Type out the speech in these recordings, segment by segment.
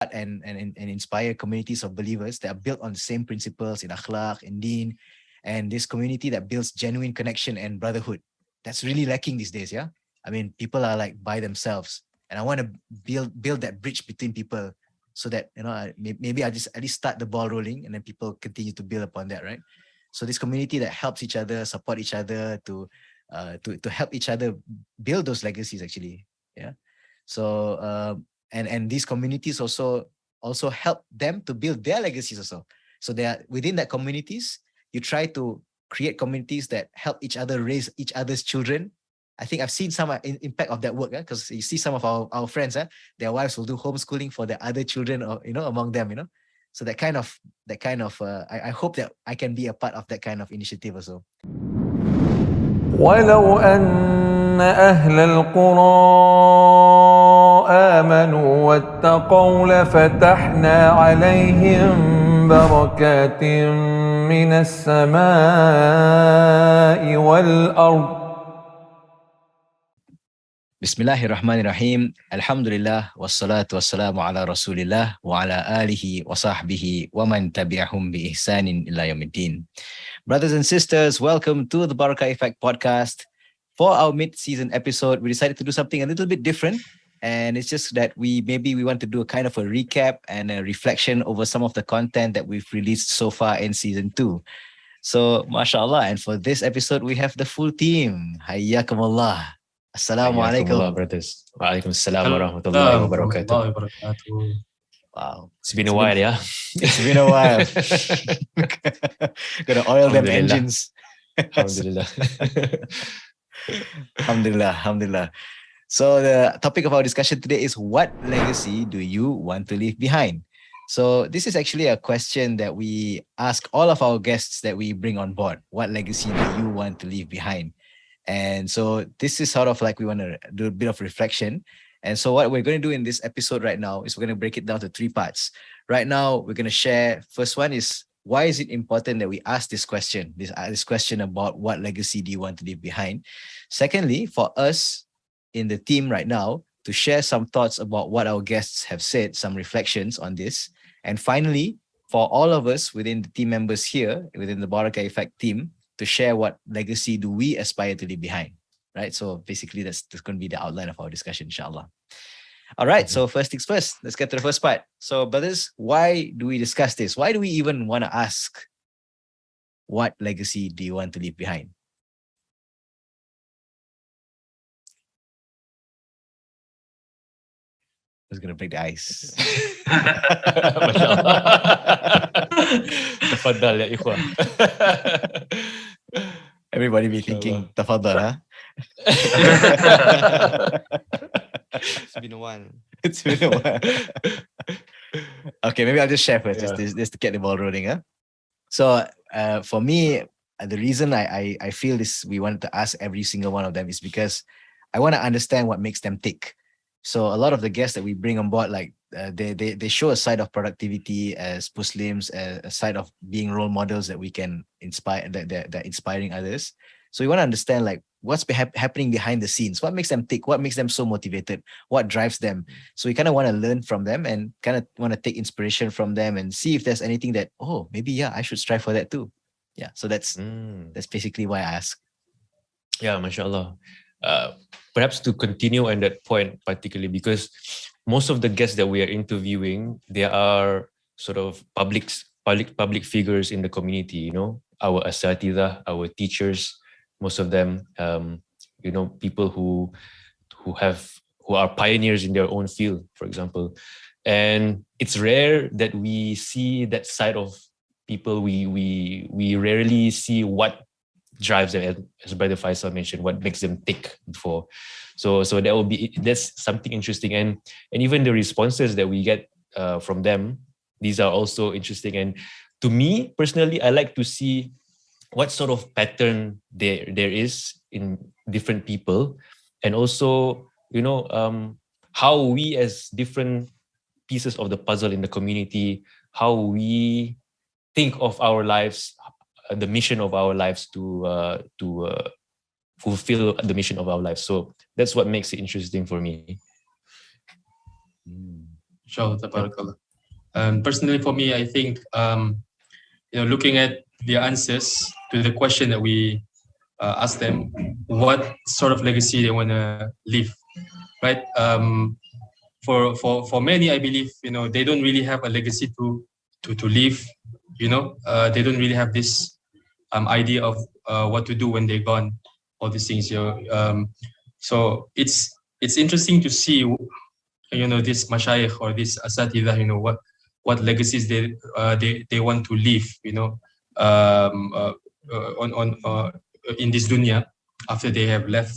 and inspire communities of believers that are built on the same principles in akhlaq, in deen, and this community that builds genuine connection and brotherhood. That's really lacking these days, yeah? I mean, people are like by themselves, and I want to build that bridge between people so that, maybe I just at least start the ball rolling and then people continue to build upon that, right? So this community that helps each other, support each other to help each other build those legacies actually, yeah. So and these communities also help them to build their legacies also. So they are within that communities. You try to create communities that help each other raise each other's children. I think I've seen some impact of that work, because you see some of our friends, their wives will do homeschooling for their other children, or among them, So that kind of I hope that I can be a part of that kind of initiative also. ولو أن أهل القرى آمنوا واتقوا لفتحنا عليهم بركات من السماء والأرض. Bismillahirrahmanirrahim. Alhamdulillah wassalatu wassalamu ala Rasulillah wa ala alihi wa sahbihi wa man tabi'ahum bi ihsanin ila yaumiddin. Brothers and sisters, welcome to the Barakah Effect podcast. For our mid-season episode, we decided to do something a little bit different, and it's just that we want to do a kind of a recap and a reflection over some of the content that we've released so far in season 2. So, mashallah, and for this episode, we have the full team. Hayyakumullah. Assalamualaikum. Brothers. Waalaikumsalam warahmatullahi wabarakatuh. Wow. It's been a while, yeah? It's been a while. Gotta oil them engines. Alhamdulillah. Alhamdulillah. So the topic of our discussion today is, what legacy do you want to leave behind? So this is actually a question that we ask all of our guests that we bring on board. What legacy do you want to leave behind? And so this is sort of like we want to do a bit of reflection. And so what we're going to do in this episode right now is we're going to break it down to 3 parts. Right now, we're going to share, first one is, why is it important that we ask this question, this question about what legacy do you want to leave behind? Secondly, for us in the team right now, to share some thoughts about what our guests have said, some reflections on this. And finally, for all of us within the team members here, within the Barakah Effect team, to share what legacy do we aspire to leave behind, right? So basically that's going to be the outline of our discussion, inshallah. All right, so first things first, let's get to the first part. So brothers, why do we discuss this? Why do we even want to ask, what legacy do you want to leave behind? Who's going to break the ice? Tafadhal ya ikhwan. Everybody be thinking, tafadhal, huh? It's been a while. It's been a while. Okay, maybe I'll just share first, just to get the ball rolling. Huh? So for me, the reason I feel this, we wanted to ask every single one of them, is because I want to understand what makes them tick. So a lot of the guests that we bring on board, like they show a side of productivity as Muslims, a side of being role models that we can inspire, that inspiring others. So we want to understand, like, what's happening behind the scenes, what makes them tick, what makes them so motivated, what drives them. So we kind of want to learn from them and kind of want to take inspiration from them and see if there's anything that, maybe I should strive for that too. Yeah, so that's basically why I ask. Yeah, mashallah. Perhaps to continue on that point particularly, because most of the guests that we are interviewing, they are sort of public figures in the community, our asatidah, our teachers, most of them, people who are pioneers in their own field, for example. And it's rare that we see that side of people. We rarely see what drives them, as Brother Faisal mentioned, what makes them tick before. So that's something interesting. And even the responses that we get from them, these are also interesting. And to me personally, I like to see what sort of pattern there is in different people, and also how we as different pieces of the puzzle in the community, how we think of our lives, the mission of our lives, to fulfill the mission of our lives. So that's what makes it interesting for me. Inshallah, tabarakallah. Personally, for me, I think looking at the answers to the question that we asked them, what sort of legacy they want to leave, right? For many, I believe they don't really have a legacy to leave. They don't really have this idea of what to do when they're gone. All these things. So it's interesting to see this mashayikh or this asatidah, what legacies they want to leave, on in this dunya after they have left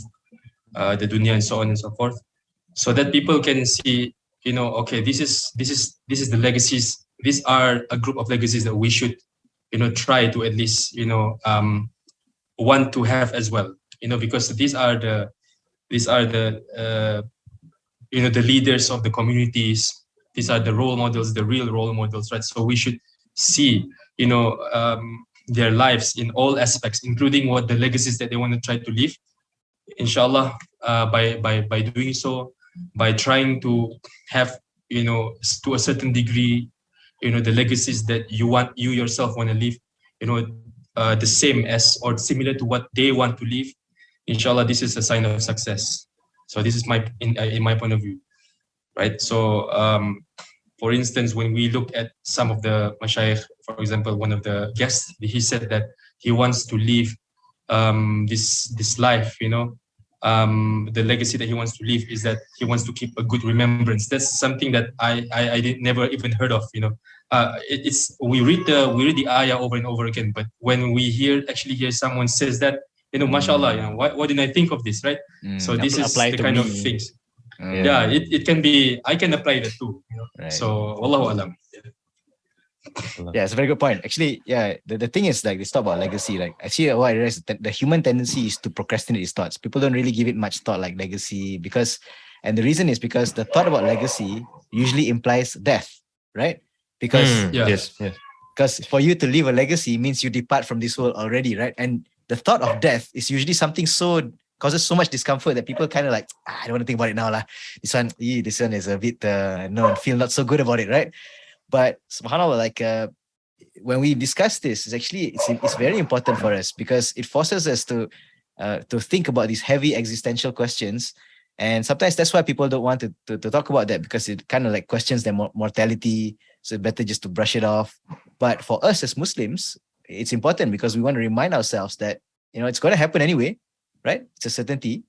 the dunya and so on and so forth, so that people can see, okay, this is the legacies. These are a group of legacies that we should, try to at least, want to have as well, because these are the the leaders of the communities. These are the role models, the real role models, right? So we should see, their lives in all aspects, including what the legacies that they want to try to leave. Inshallah, by doing so, by trying to have, to a certain degree, the legacies that you yourself want to leave, the same as or similar to what they want to leave. Inshallah, this is a sign of success. So this is in my point of view, right? So, for instance, when we look at some of the mashayikh, for example, one of the guests, he said that he wants to leave this life, the legacy that he wants to leave is that he wants to keep a good remembrance. That's something that I never even heard of. We read the ayah over and over again, but when we actually hear someone says that, mashallah, what did I think of this, right? So this is the kind of things. Yeah, it can be. I can apply that too. Right. So, wallahu alam. Yeah, it's a very good point. Actually, yeah, the thing is, like, they talk about legacy. Like, actually, what I realized, the human tendency is to procrastinate his thoughts. People don't really give it much thought, like legacy, and the reason is because the thought about legacy usually implies death, right? Because Yes. because for you to leave a legacy means you depart from this world already, right? And the thought of death is usually something causes so much discomfort that people kind of like, I don't want to think about it now lah. This one is a bit feel not so good about it, right? But subhanAllah, like when we discuss this, it's very important for us because it forces us to think about these heavy existential questions, and sometimes that's why people don't want to talk about that, because it kind of like questions their mortality. So it's better just to brush it off. But for us as Muslims, it's important because we want to remind ourselves that it's going to happen anyway, right? It's a certainty.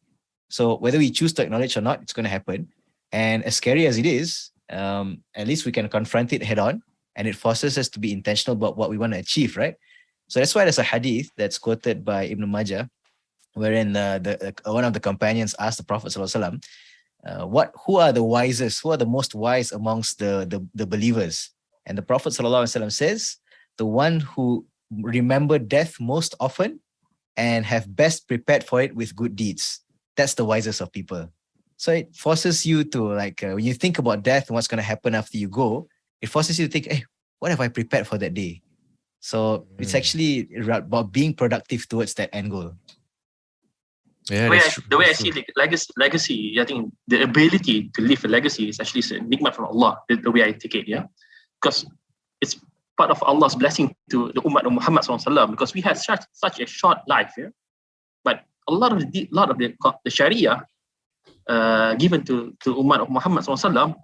So whether we choose to acknowledge or not, it's going to happen. And as scary as it is, at least we can confront it head on, and it forces us to be intentional about what we want to achieve, right? So that's why there's a hadith that's quoted by Ibn Majah, wherein one of the companions asked the Prophet ﷺ, who are the wisest, who are the most wise amongst the believers? And the Prophet ﷺ says, the one who remember death most often and have best prepared for it with good deeds. That's the wisest of people. So it forces you to, like, when you think about death and what's going to happen after you go, it forces you to think, hey, what have I prepared for that day? So it's actually about being productive towards that end goal. Yeah, the way I see legacy, I think the ability to leave a legacy is actually a ni'mah from Allah, the way I take it, yeah? Because it's part of Allah's blessing to the Ummah of Muhammad SAW, because we had such a short life, yeah? But a lot of the Sharia given to Ummah of Muhammad SAW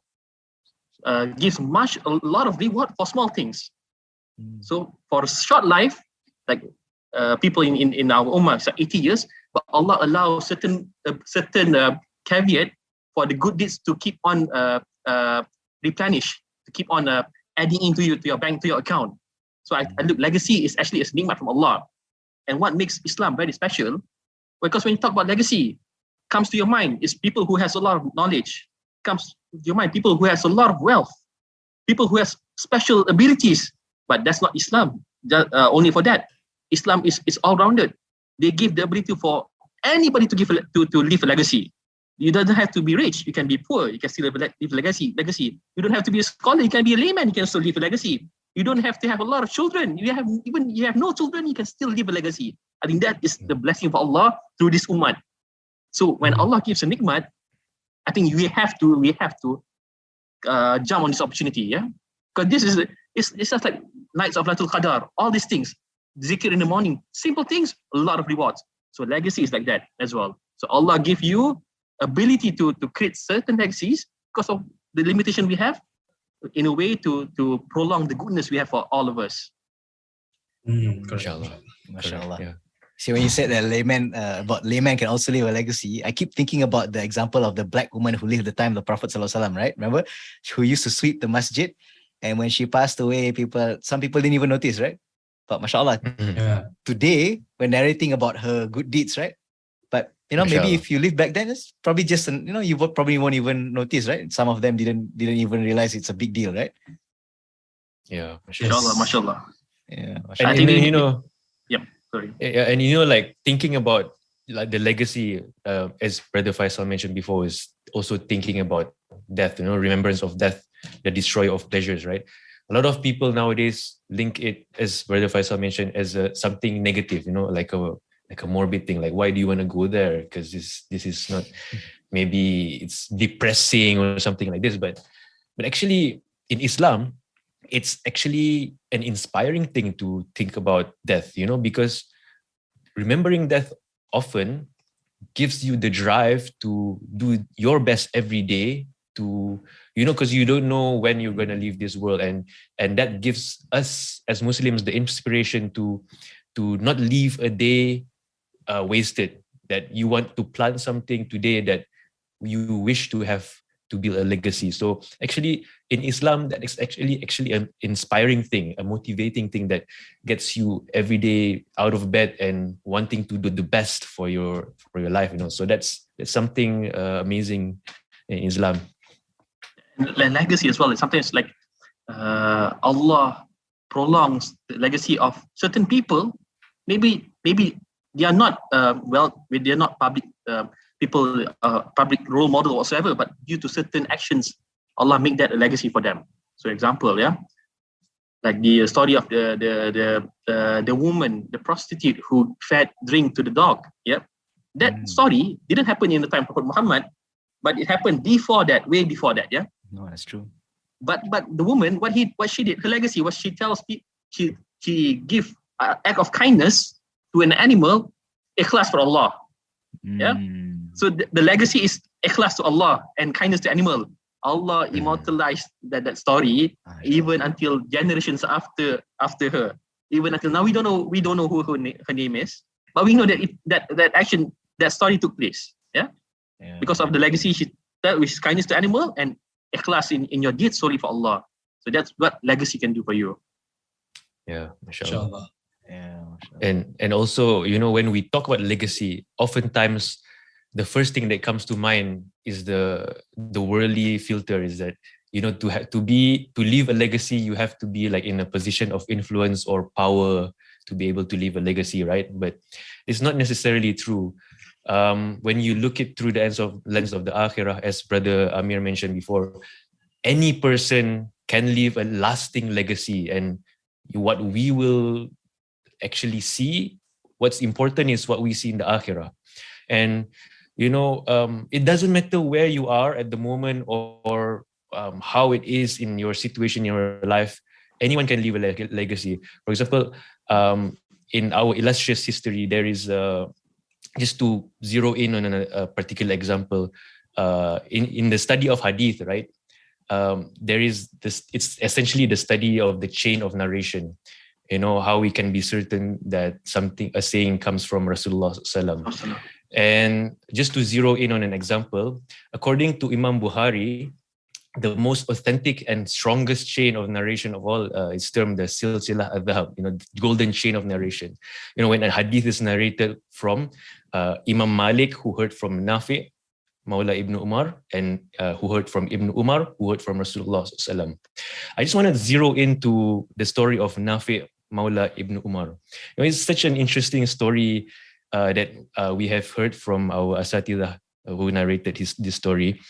gives a lot of reward for small things. So for a short life, like people in our Ummah, it's like 80 years, but Allah allows certain caveat for the good deeds to keep on replenish, to keep on adding into your bank, to your account. So I look, legacy is actually a ni'mah from Allah. And what makes Islam very special, because when you talk about legacy, comes to your mind is people who has a lot of knowledge, comes to your mind people who has a lot of wealth, people who has special abilities. But that's not Islam. Only for that, Islam is all-rounded. They give the ability for anybody to leave a legacy. You don't have to be rich. You can be poor. You can still leave a legacy. You don't have to be a scholar. You can be a layman. You can still leave a legacy. You don't have to have a lot of children. You have no children. You can still leave a legacy. I think that is the blessing of Allah through this ummah. So when Allah gives a nikmat, I think we have to jump on this opportunity, yeah? Because this is it's just like nights of Lailatul Qadar, all these things, zikr in the morning, simple things, a lot of rewards. So legacy is like that as well. So Allah give you ability to create certain legacies because of the limitation we have, in a way to prolong the goodness we have for all of us. Inshallah. Mashallah. Yeah. See, when you said that layman can also leave a legacy, I keep thinking about the example of the black woman who lived the time of the Prophet ﷺ, right? Remember? Who used to sweep the masjid, and when she passed away, some people didn't even notice, right? But mashallah, today we're narrating about her good deeds, right? But maybe Mashallah. if you live back then, it's probably just you probably won't even notice, right? Some of them didn't even realize it's a big deal, right? Yeah. Inshallah, mashallah. Yeah, And I think then, Sorry. yeah, and like thinking about like the legacy, as Brother Faisal mentioned before, is also thinking about death, remembrance of death, the destroyer of pleasures, right? A lot of people nowadays link it, as Brother Faisal mentioned, as something negative, like a morbid thing. Like, why do you want to go there? Because this is not, maybe it's depressing or something like this. But actually, in Islam, it's actually an inspiring thing to think about death, because remembering death often gives you the drive to do your best every day, to because you don't know when you're going to leave this world, and that gives us as Muslims the inspiration to not leave a day wasted, that you want to plan something today that you wish to have to build a legacy. So actually in Islam, that is actually an inspiring thing, a motivating thing that gets you every day out of bed and wanting to do the best for your life. So that's something amazing in Islam. And legacy as well. It's sometimes like Allah prolongs the legacy of certain people. Maybe they are not they're not public people, public role model whatsoever, but due to certain actions, Allah make that a legacy for them. So example, like the story of the woman, the prostitute who fed drink to the dog. That story didn't happen in the time of Prophet Muhammad, but it happened before that, way before that. No, that's true. But the woman, what she did, her legacy was she tells people, she give an act of kindness to an animal, ikhlas for Allah. So the legacy is ikhlas to Allah and kindness to animal. Allah immortalized that story even until generations after her. Even until now, we don't know who her name is, but we know that action, that story took place. Because of the legacy she that which is kindness to animal and ikhlas in your deeds solely for Allah. So that's what legacy can do for you. Yeah, mashallah. Yeah, and also, when we talk about legacy, oftentimes the first thing that comes to mind is the worldly filter, is that to leave a legacy, you have to be like in a position of influence or power to be able to leave a legacy, right? But it's not necessarily true. When you look it through the lens of the akhirah, as Brother Amir mentioned before, any person can leave a lasting legacy, and what we will actually see, what's important is what we see in the akhirah. And it doesn't matter where you are at the moment or how it is in your situation in your life, anyone can leave a legacy. For example, in our illustrious history, there is just to zero in on a particular example, in the study of hadith, right? There is this, it's essentially the study of the chain of narration. How we can be certain that a saying comes from Rasulullah sallallahu alaihi wasallam. And just to zero in on an example, according to Imam Bukhari, the most authentic and strongest chain of narration of all is termed the silsilah al-dhahab, golden chain of narration. When a hadith is narrated from Imam Malik, who heard from Nafi, Mawla Ibn Umar, and who heard from Ibn Umar, who heard from Rasulullah sallallahu alaihi wasallam. I just want to zero into the story of Nafi, Mawla Ibn Umar. It's such an interesting story that we have heard from our asatidah who narrated this story.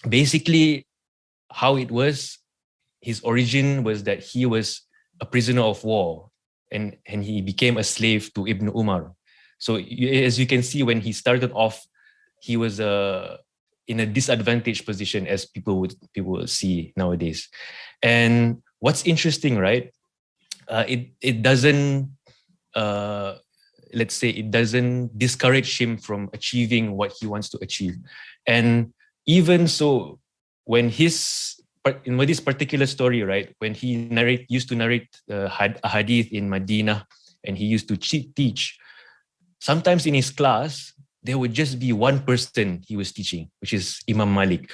Basically, how it was, his origin was that he was a prisoner of war, and he became a slave to Ibn Umar. So as you can see, when he started off, he was in a disadvantaged position as people would see nowadays. And what's interesting, right? It doesn't let's say it doesn't discourage him from achieving what he wants to achieve. And even so, when in this particular story, right, when he used to narrate a hadith in Medina, and he used to teach, sometimes in his class there would just be one person he was teaching, which is Imam Malik.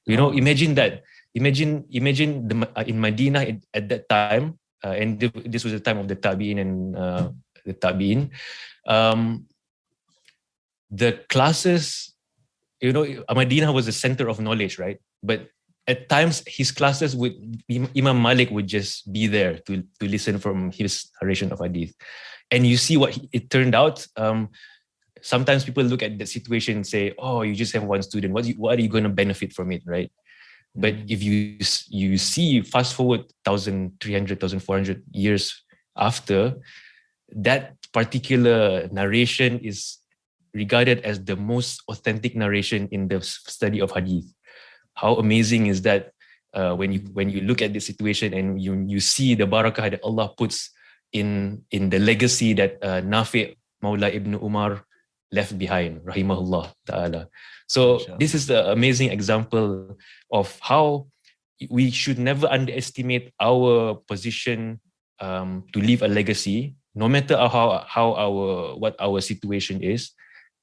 Imagine that. Imagine in Medina at that time, and this was the time of the Tabi'in and the Tabi'in. The classes, Medina was the center of knowledge, right? But at times his classes Imam Malik would just be there to listen from his narration of hadith. And you see what it turned out. Sometimes people look at the situation and say, oh, you just have one student. What are you going to benefit from it, right? But if you see, fast forward 1,300, 1,400 years after, that particular narration is regarded as the most authentic narration in the study of hadith. How amazing is that when you look at the situation and you see the barakah that Allah puts in the legacy that Nafi, Maula Ibn Umar, left behind, rahimahullah ta'ala. So this is the amazing example of how we should never underestimate our position to leave a legacy, no matter what our situation is.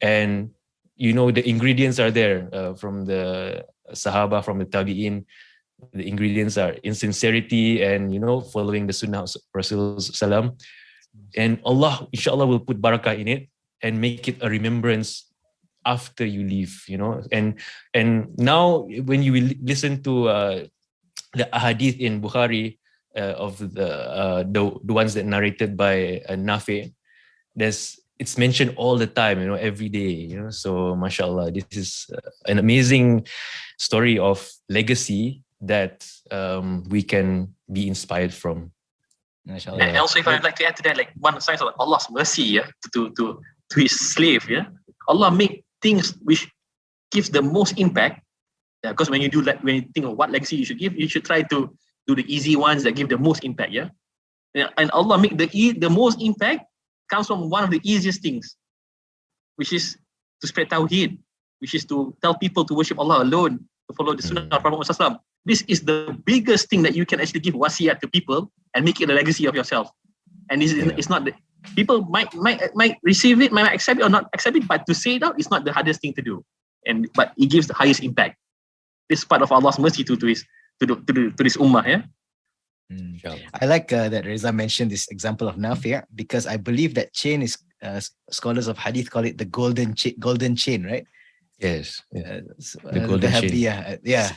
And the ingredients are there from the Sahaba, from the Tabi'in. The ingredients are in sincerity and following the Sunnah of Rasul Sallam. And Allah, inshallah, will put barakah in it and make it a remembrance after you leave, And now when you listen to the ahadith in Bukhari of the ones that narrated by Nafi, it's mentioned all the time, every day, So mashallah, this is an amazing story of legacy that we can be inspired from. Mashallah. And also, if I'd like to add to that, like one sign of Allah's mercy, to his slave, Allah make things which gives the most impact. Because when you think of what legacy you should give, you should try to do the easy ones that give the most impact. And Allah make the most impact comes from one of the easiest things, which is to spread tawheed, which is to tell people to worship Allah alone, to follow the Sunnah of Prophet Muhammad. This is the biggest thing that you can actually give wasiyat to people and make it a legacy of yourself. And it's not people might receive it, might accept it or not accept it, but to say it out is not the hardest thing to do. But it gives the highest impact. This is part of Allah's mercy to this ummah. I like that Reza mentioned this example of Nafi, because I believe that chain is scholars of hadith call it the golden chain, right? Yes. The golden chain.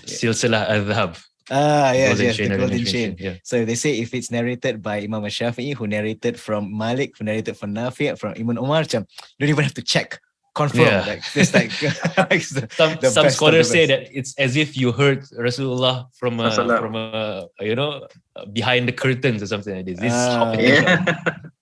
Silsilah al-Dhahab. Yes, chain, the golden chain. Yeah. So they say if it's narrated by Imam Shafi'i, who narrated from Malik, who narrated from Nafi, from Ibn Umar, don't even have to check. Confirm. Yeah. Some scholars say that it's as if you heard Rasulullah from behind the curtains or something like this. This is how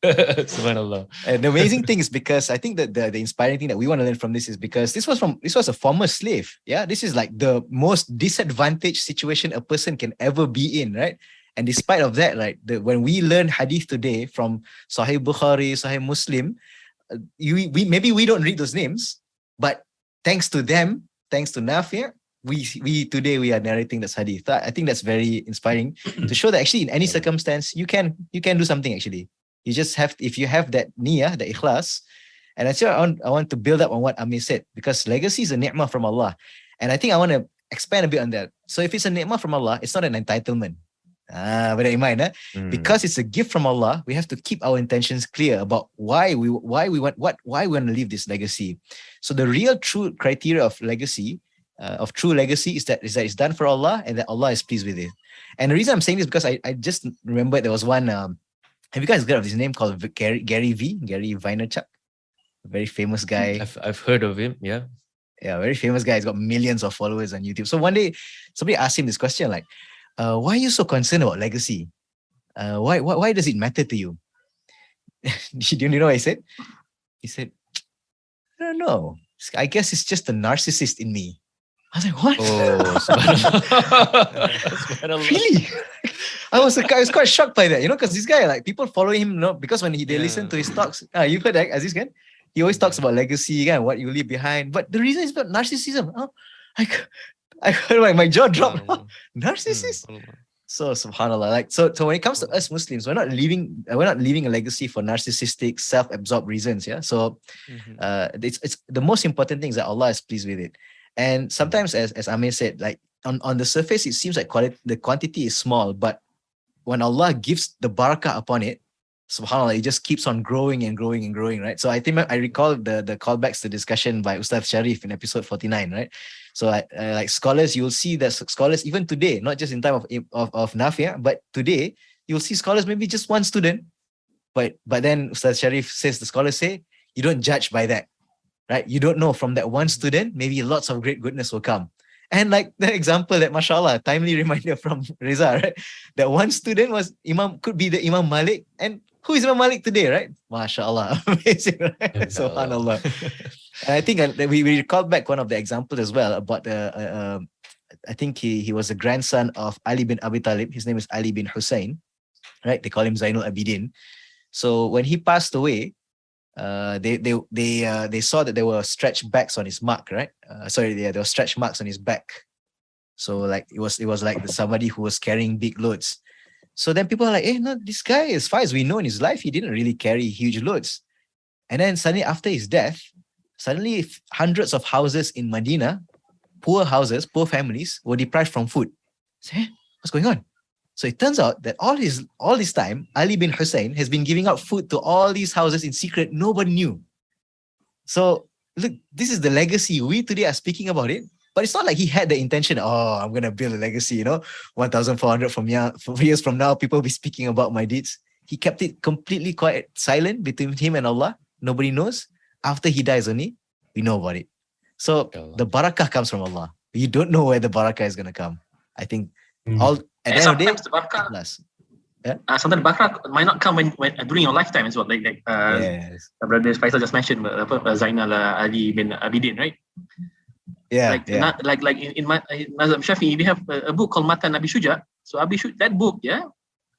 Subhanallah. And the amazing thing is, because I think that the inspiring thing that we want to learn from this is because this was a former slave. This is like the most disadvantaged situation a person can ever be in, right? And despite of that, right, when we learn hadith today from Sahih Bukhari, Sahih Muslim, maybe we don't read those names, but thanks to them, thanks to Nafi, we today we are narrating this hadith. I think that's very inspiring to show that actually in any circumstance you can do something. Actually, you just have, if you have that niyyah, the ikhlas. And actually I want to build up on what Amir said, because legacy is a ni'mah from Allah, and I think I want to expand a bit on that. So if it's a ni'mah from Allah, it's not an entitlement. Bear in mind, because it's a gift from Allah, we have to keep our intentions clear about why we want to leave this legacy. So the real true criteria of legacy, of true legacy, is that it's done for Allah and that Allah is pleased with it. And the reason I'm saying this is because I just remembered there was one. Have you guys heard of his name called Gary Vaynerchuk? A very famous guy. I've heard of him. Yeah, very famous guy. He's got millions of followers on YouTube. So one day somebody asked him this question, like, why are you so concerned about legacy? Why does it matter to you? Do you know what he said? He said, I don't know. I guess it's just the narcissist in me. I was like, what? Oh, subhanallah. Subhanallah. Really? I was quite shocked by that, because this guy, like, people follow him, because when they listen to his talks, you've heard that, Aziz, kan? He always talks about legacy, what you leave behind. But the reason is about narcissism. Oh, I heard my jaw drop. Narcissist. So subhanallah, so when it comes to us Muslims, we're not leaving a legacy for narcissistic, self-absorbed reasons. Yeah. So it's the most important thing is that Allah is pleased with it. And sometimes, as Amir said, like on the surface, it seems like the quantity is small, but when Allah gives the barakah upon it, subhanallah, it just keeps on growing and growing and growing, right? So I think I recall the callbacks to discussion by Ustaz Sharif in episode 49, right? So like scholars, you'll see that scholars even today, not just in time of Nafi, but today you'll see scholars maybe just one student, but then Ustaz Sharif says, the scholars say, you don't judge by that, right? You don't know, from that one student, maybe lots of great goodness will come. And like the example that, mashallah, timely reminder from Reza, right? That one student could be the Imam Malik, and who is Imam Malik today, right? MashaAllah. Amazing, right? Subhanallah. And I think we recalled back one of the examples as well about I think he was a grandson of Ali bin Abi Talib. His name is Ali bin Hussein, right? They call him Zainul Abidin. So when he passed away, they saw that there were stretch backs on his mark, right? There were stretch marks on his back. So like it was like somebody who was carrying big loads. So then people are like, no, this guy, as far as we know in his life, he didn't really carry huge loads. And then suddenly after his death, hundreds of houses in Medina, poor families, were deprived from food. So, what's going on? So it turns out that all this time, Ali bin Hussein has been giving out food to all these houses in secret. Nobody knew. So look, this is the legacy. We today are speaking about it, but it's not like he had the intention, I'm going to build a legacy, 1,400 years from now, people will be speaking about my deeds. He kept it completely quiet, silent between him and Allah. Nobody knows. After he dies only, we know about it. So the barakah comes from Allah. You don't know where the barakah is going to come. I think at the end of the day, the barakah, sometimes the barakah might not come when during your lifetime as well. Like yes. Brother Faisal just mentioned, Zainal Ali bin Abidin, right? Yeah, like in Mazhab Shafi'i, we have a book called Matan Abi Shuja. So that book,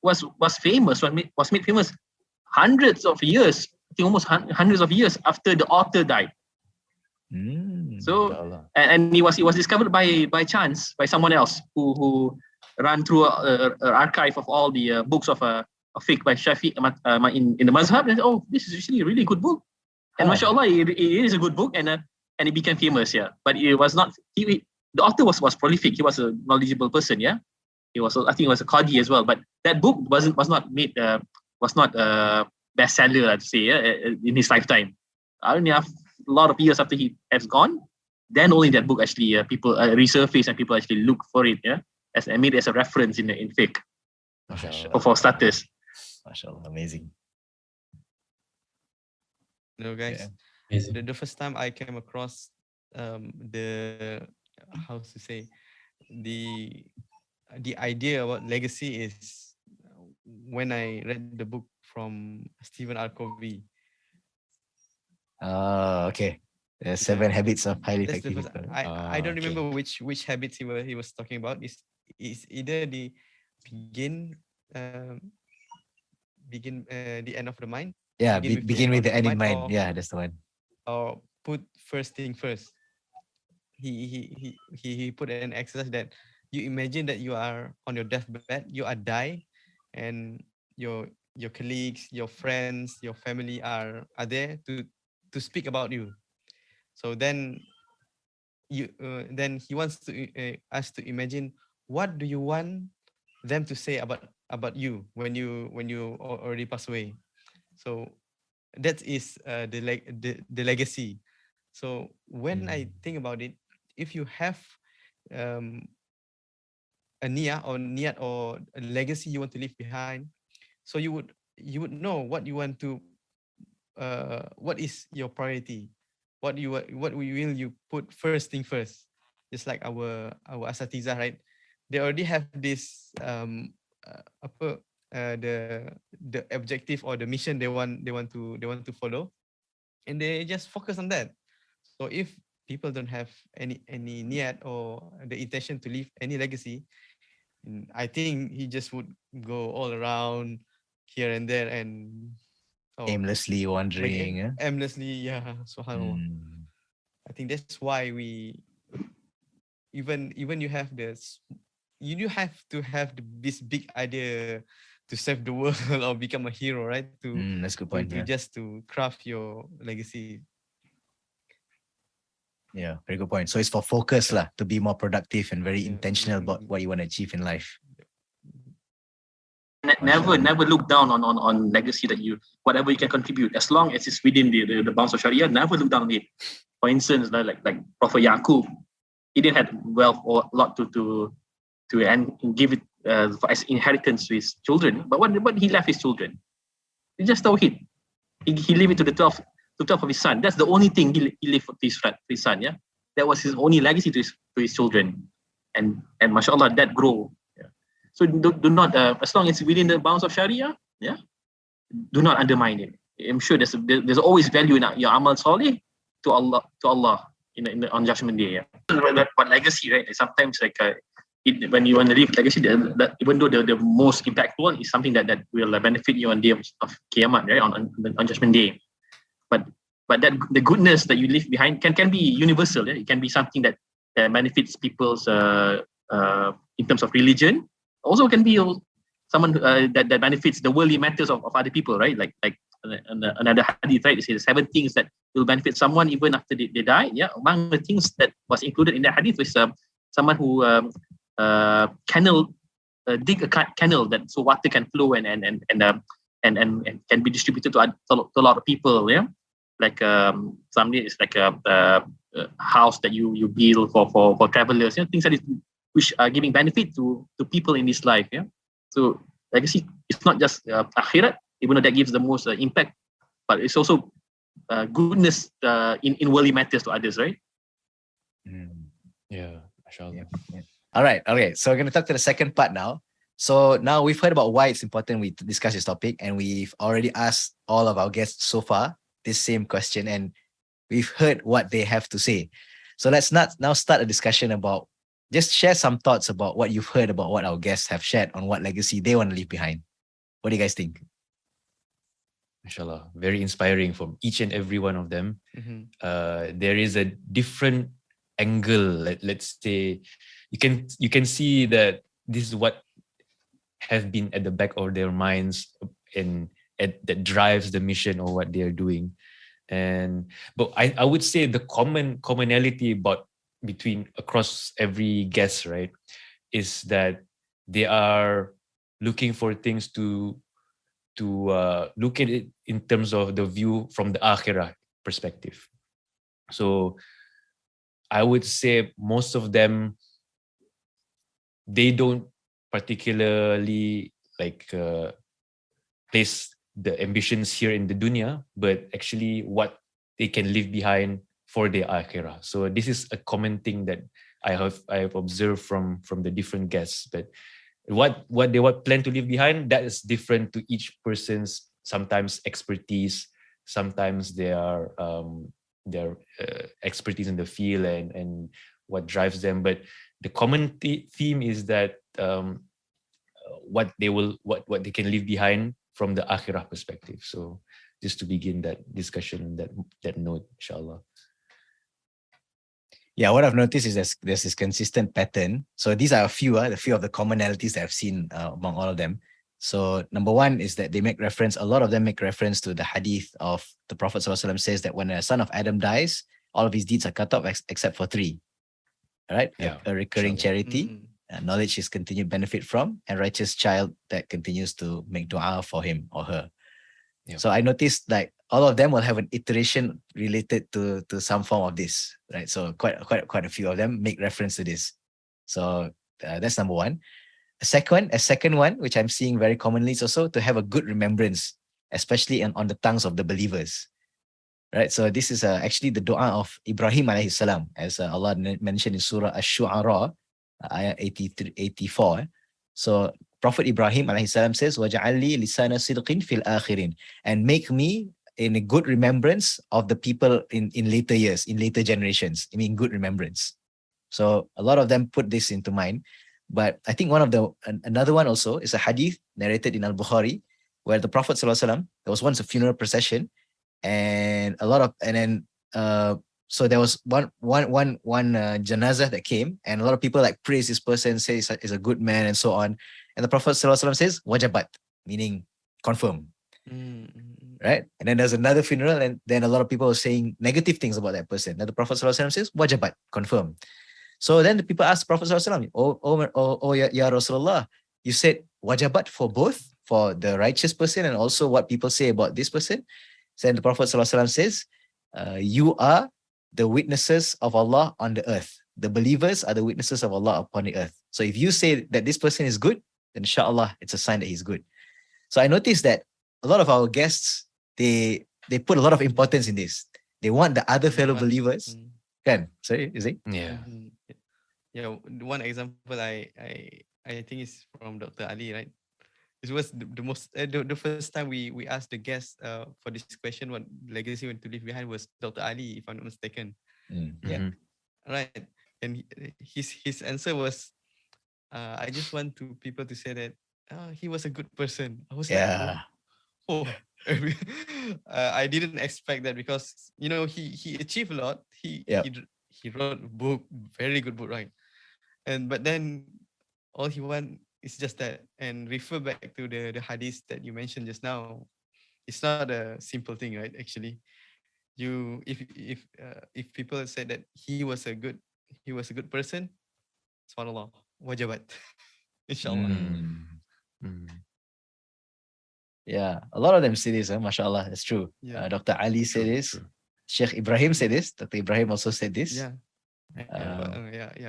was famous, was made famous hundreds of years, I think almost hundreds of years after the author died. So and it was discovered by chance by someone else who ran through an archive of all the books of fiqh by Shafi'i in the Mazhab, and this is actually a really good book. And mashallah, it is a good book, and it became famous, But it was not. The author was prolific. He was a knowledgeable person, He was, I think, he was a qadi as well. But that book was not a bestseller, I'd say, in his lifetime. Only a lot of years after he has gone, then only that book actually people resurface and people actually look for it, as made as a reference in fiqh for status. MashaAllah, amazing. Guys. The first time I came across the idea about legacy is when I read the book from Stephen R. Covey. Okay. The 7 habits of highly effective people. I don't remember which habits he was talking about. It's either the begin the end of the mind. Yeah, begin with the end in mind. That's the one. Or put first thing first. He put an exercise that you imagine that you are on your deathbed, you are die, and your colleagues, your friends, your family are there to speak about you. So then then he wants us to imagine, what do you want them to say about you when you already pass away. So that is the legacy. So when I think about it, if you have a niyat or a legacy you want to leave behind, so you would know what you want to what is your priority, what will you put first thing first. Just like our asatiza, right? They already have this the objective or the mission they want to follow, and they just focus on that. So if people don't have any niyat or the intention to leave any legacy, I think he just would go all around here and there and Aimlessly wandering. aimlessly, yeah, subhanallah. Mm. I think that's why we even you have this, you have to have this big idea to save the world or become a hero, right? That's a good point. To just to craft your legacy. Yeah, very good point. So it's for focus lah, to be more productive and very Yeah. intentional about what you want to achieve in life. Never look down on legacy that you, whatever you can contribute, as long as it's within the bounds of Sharia, never look down on it. For instance, like Prophet Yaqub, he didn't have wealth or a lot to and give it as inheritance to his children. But what he left his children? He just tawheed. He leave it to the 12 of his son. That's the only thing he left to his son. Yeah, that was his only legacy to his children, and mashallah, that grow. Yeah. So do not, as long as it's within the bounds of Sharia, yeah, do not undermine it. I'm sure there's always value in your amal salih to Allah on Judgment Day. Yeah. But legacy, right? Sometimes when you want to leave legacy, that even though the most impactful is something that will benefit you on the day of Qiyamah, right? On Judgment Day. But that the goodness that you leave behind can be universal. Yeah? It can be something that benefits people's in terms of religion. Also can be someone that benefits the worldly matters of other people, right? Like another hadith, right? It says 7 things that will benefit someone even after they die. Yeah, among the things that was included in that hadith was someone who dig a canal that so water can flow and can be distributed to a lot of people. Yeah, like something is like a house that you build for travelers. Yeah, things that is which are giving benefit to people in this life. Yeah, so legacy it's not just akhirat, even though that gives the most impact, but it's also goodness in worldly matters to others, right? Yeah, mashallah. Yeah. All right. Okay. So we're going to talk to the second part now. So now we've heard about why it's important we discuss this topic, and we've already asked all of our guests so far this same question, and we've heard what they have to say. So let's now start a discussion about, just share some thoughts about what you've heard about what our guests have shared on what legacy they want to leave behind. What do you guys think? Mashallah, very inspiring from each and every one of them. Mm-hmm. There is a different angle. Let's say you can see that this is what have been at the back of their minds and that drives the mission or what they are doing. But I would say the commonality between across every guest, right, is that they are looking for things to look at it in terms of the view from the akhirah perspective. So I would say most of them, they don't particularly place the ambitions here in the dunya, but actually what they can leave behind for their akhirah. So this is a common thing that I have observed from the different guests. But what they plan to leave behind, that is different to each person's sometimes expertise, sometimes their expertise in the field and what drives them. But the common theme is that what they can leave behind from the akhirah perspective. So just to begin that discussion, that note, inshallah. Yeah, what I've noticed is there's this consistent pattern. So these are a few of the commonalities that I've seen among all of them. So number one is that a lot of them make reference to the hadith of the Prophet ﷺ says that when a son of Adam dies, all of his deeds are cut off except for 3. All right? Yeah, a recurring charity, Mm-hmm. knowledge his continued benefit from, and righteous child that continues to make dua for him or her. Yeah. So I noticed like all of them will have an iteration related to some form of this, right? So quite a few of them make reference to this. So that's number one. A second one, which I'm seeing very commonly, is also to have a good remembrance, especially on the tongues of the believers, right? So this is actually the dua of Ibrahim alayhi salam, as Allah mentioned in Surah Al-Shu'ara, ayat 84. So Prophet Ibrahim alayhi salam says, "Waj'al li lisana sidqin fil akhirin," and make me in a good remembrance of the people in later years, in later generations. I mean, good remembrance. So a lot of them put this into mind. But I think another one also is a hadith narrated in Al-Bukhari, where the Prophet ﷺ, there was once a funeral procession, and then so there was one janazah that came, and a lot of people like praise this person, say he's a good man and so on. And the Prophet ﷺ says wajabat, meaning confirm. Right? And then there's another funeral, and then a lot of people are saying negative things about that person. Then the Prophet ﷺ says wajabat, confirm. So then the people ask the Prophet ﷺ, oh ya Rasulullah, you said wajabat for both, for the righteous person and also what people say about this person. So then the Prophet ﷺ says, you are the witnesses of Allah on the earth. The believers are the witnesses of Allah upon the earth. So if you say that this person is good, then inshallah, it's a sign that he's good. So I noticed that a lot of our guests, they put a lot of importance in this. They want the other fellow believers. Can sorry, is it? Yeah. Yeah. One example I think is from Dr. Ali, right? It was the first time we asked the guest for this question, what legacy we want to leave behind, was Dr. Ali, if I'm not mistaken. Yeah. Right. And his answer was, I just want people to say that he was a good person. I was like, oh. I didn't expect that, because he achieved a lot. He wrote a book, very good book, right? But then all he want is just that, and refer back to the hadith that you mentioned just now. It's not a simple thing, right? Actually, if people said that he was a good person, subhanallah, wajabat, inshallah. Yeah, a lot of them say this, mashallah, that's true. Yeah. Dr. Ali said this. True. Sheikh Ibrahim said this. Dr. Ibrahim also said this. Yeah.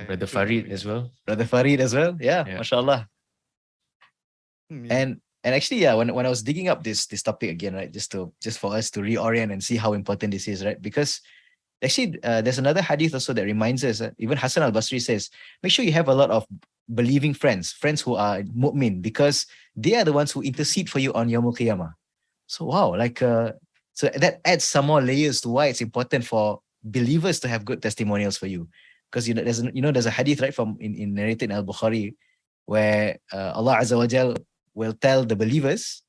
Brother Farid as well. Brother Farid as well. Yeah. Mashallah. Yeah. And actually, when I was digging up this topic again, right, just for us to reorient and see how important this is, right? Because actually, there's another hadith also that reminds us. Even Hassan al-Basri says, make sure you have a lot of believing friends who are mu'min, because they are the ones who intercede for you on Yawmul Qiyamah. So wow, so that adds some more layers to why it's important for believers to have good testimonials for you. Because there's a hadith, right, from in narrated in Al-Bukhari, where Allah Azza wa Jal will tell the believers,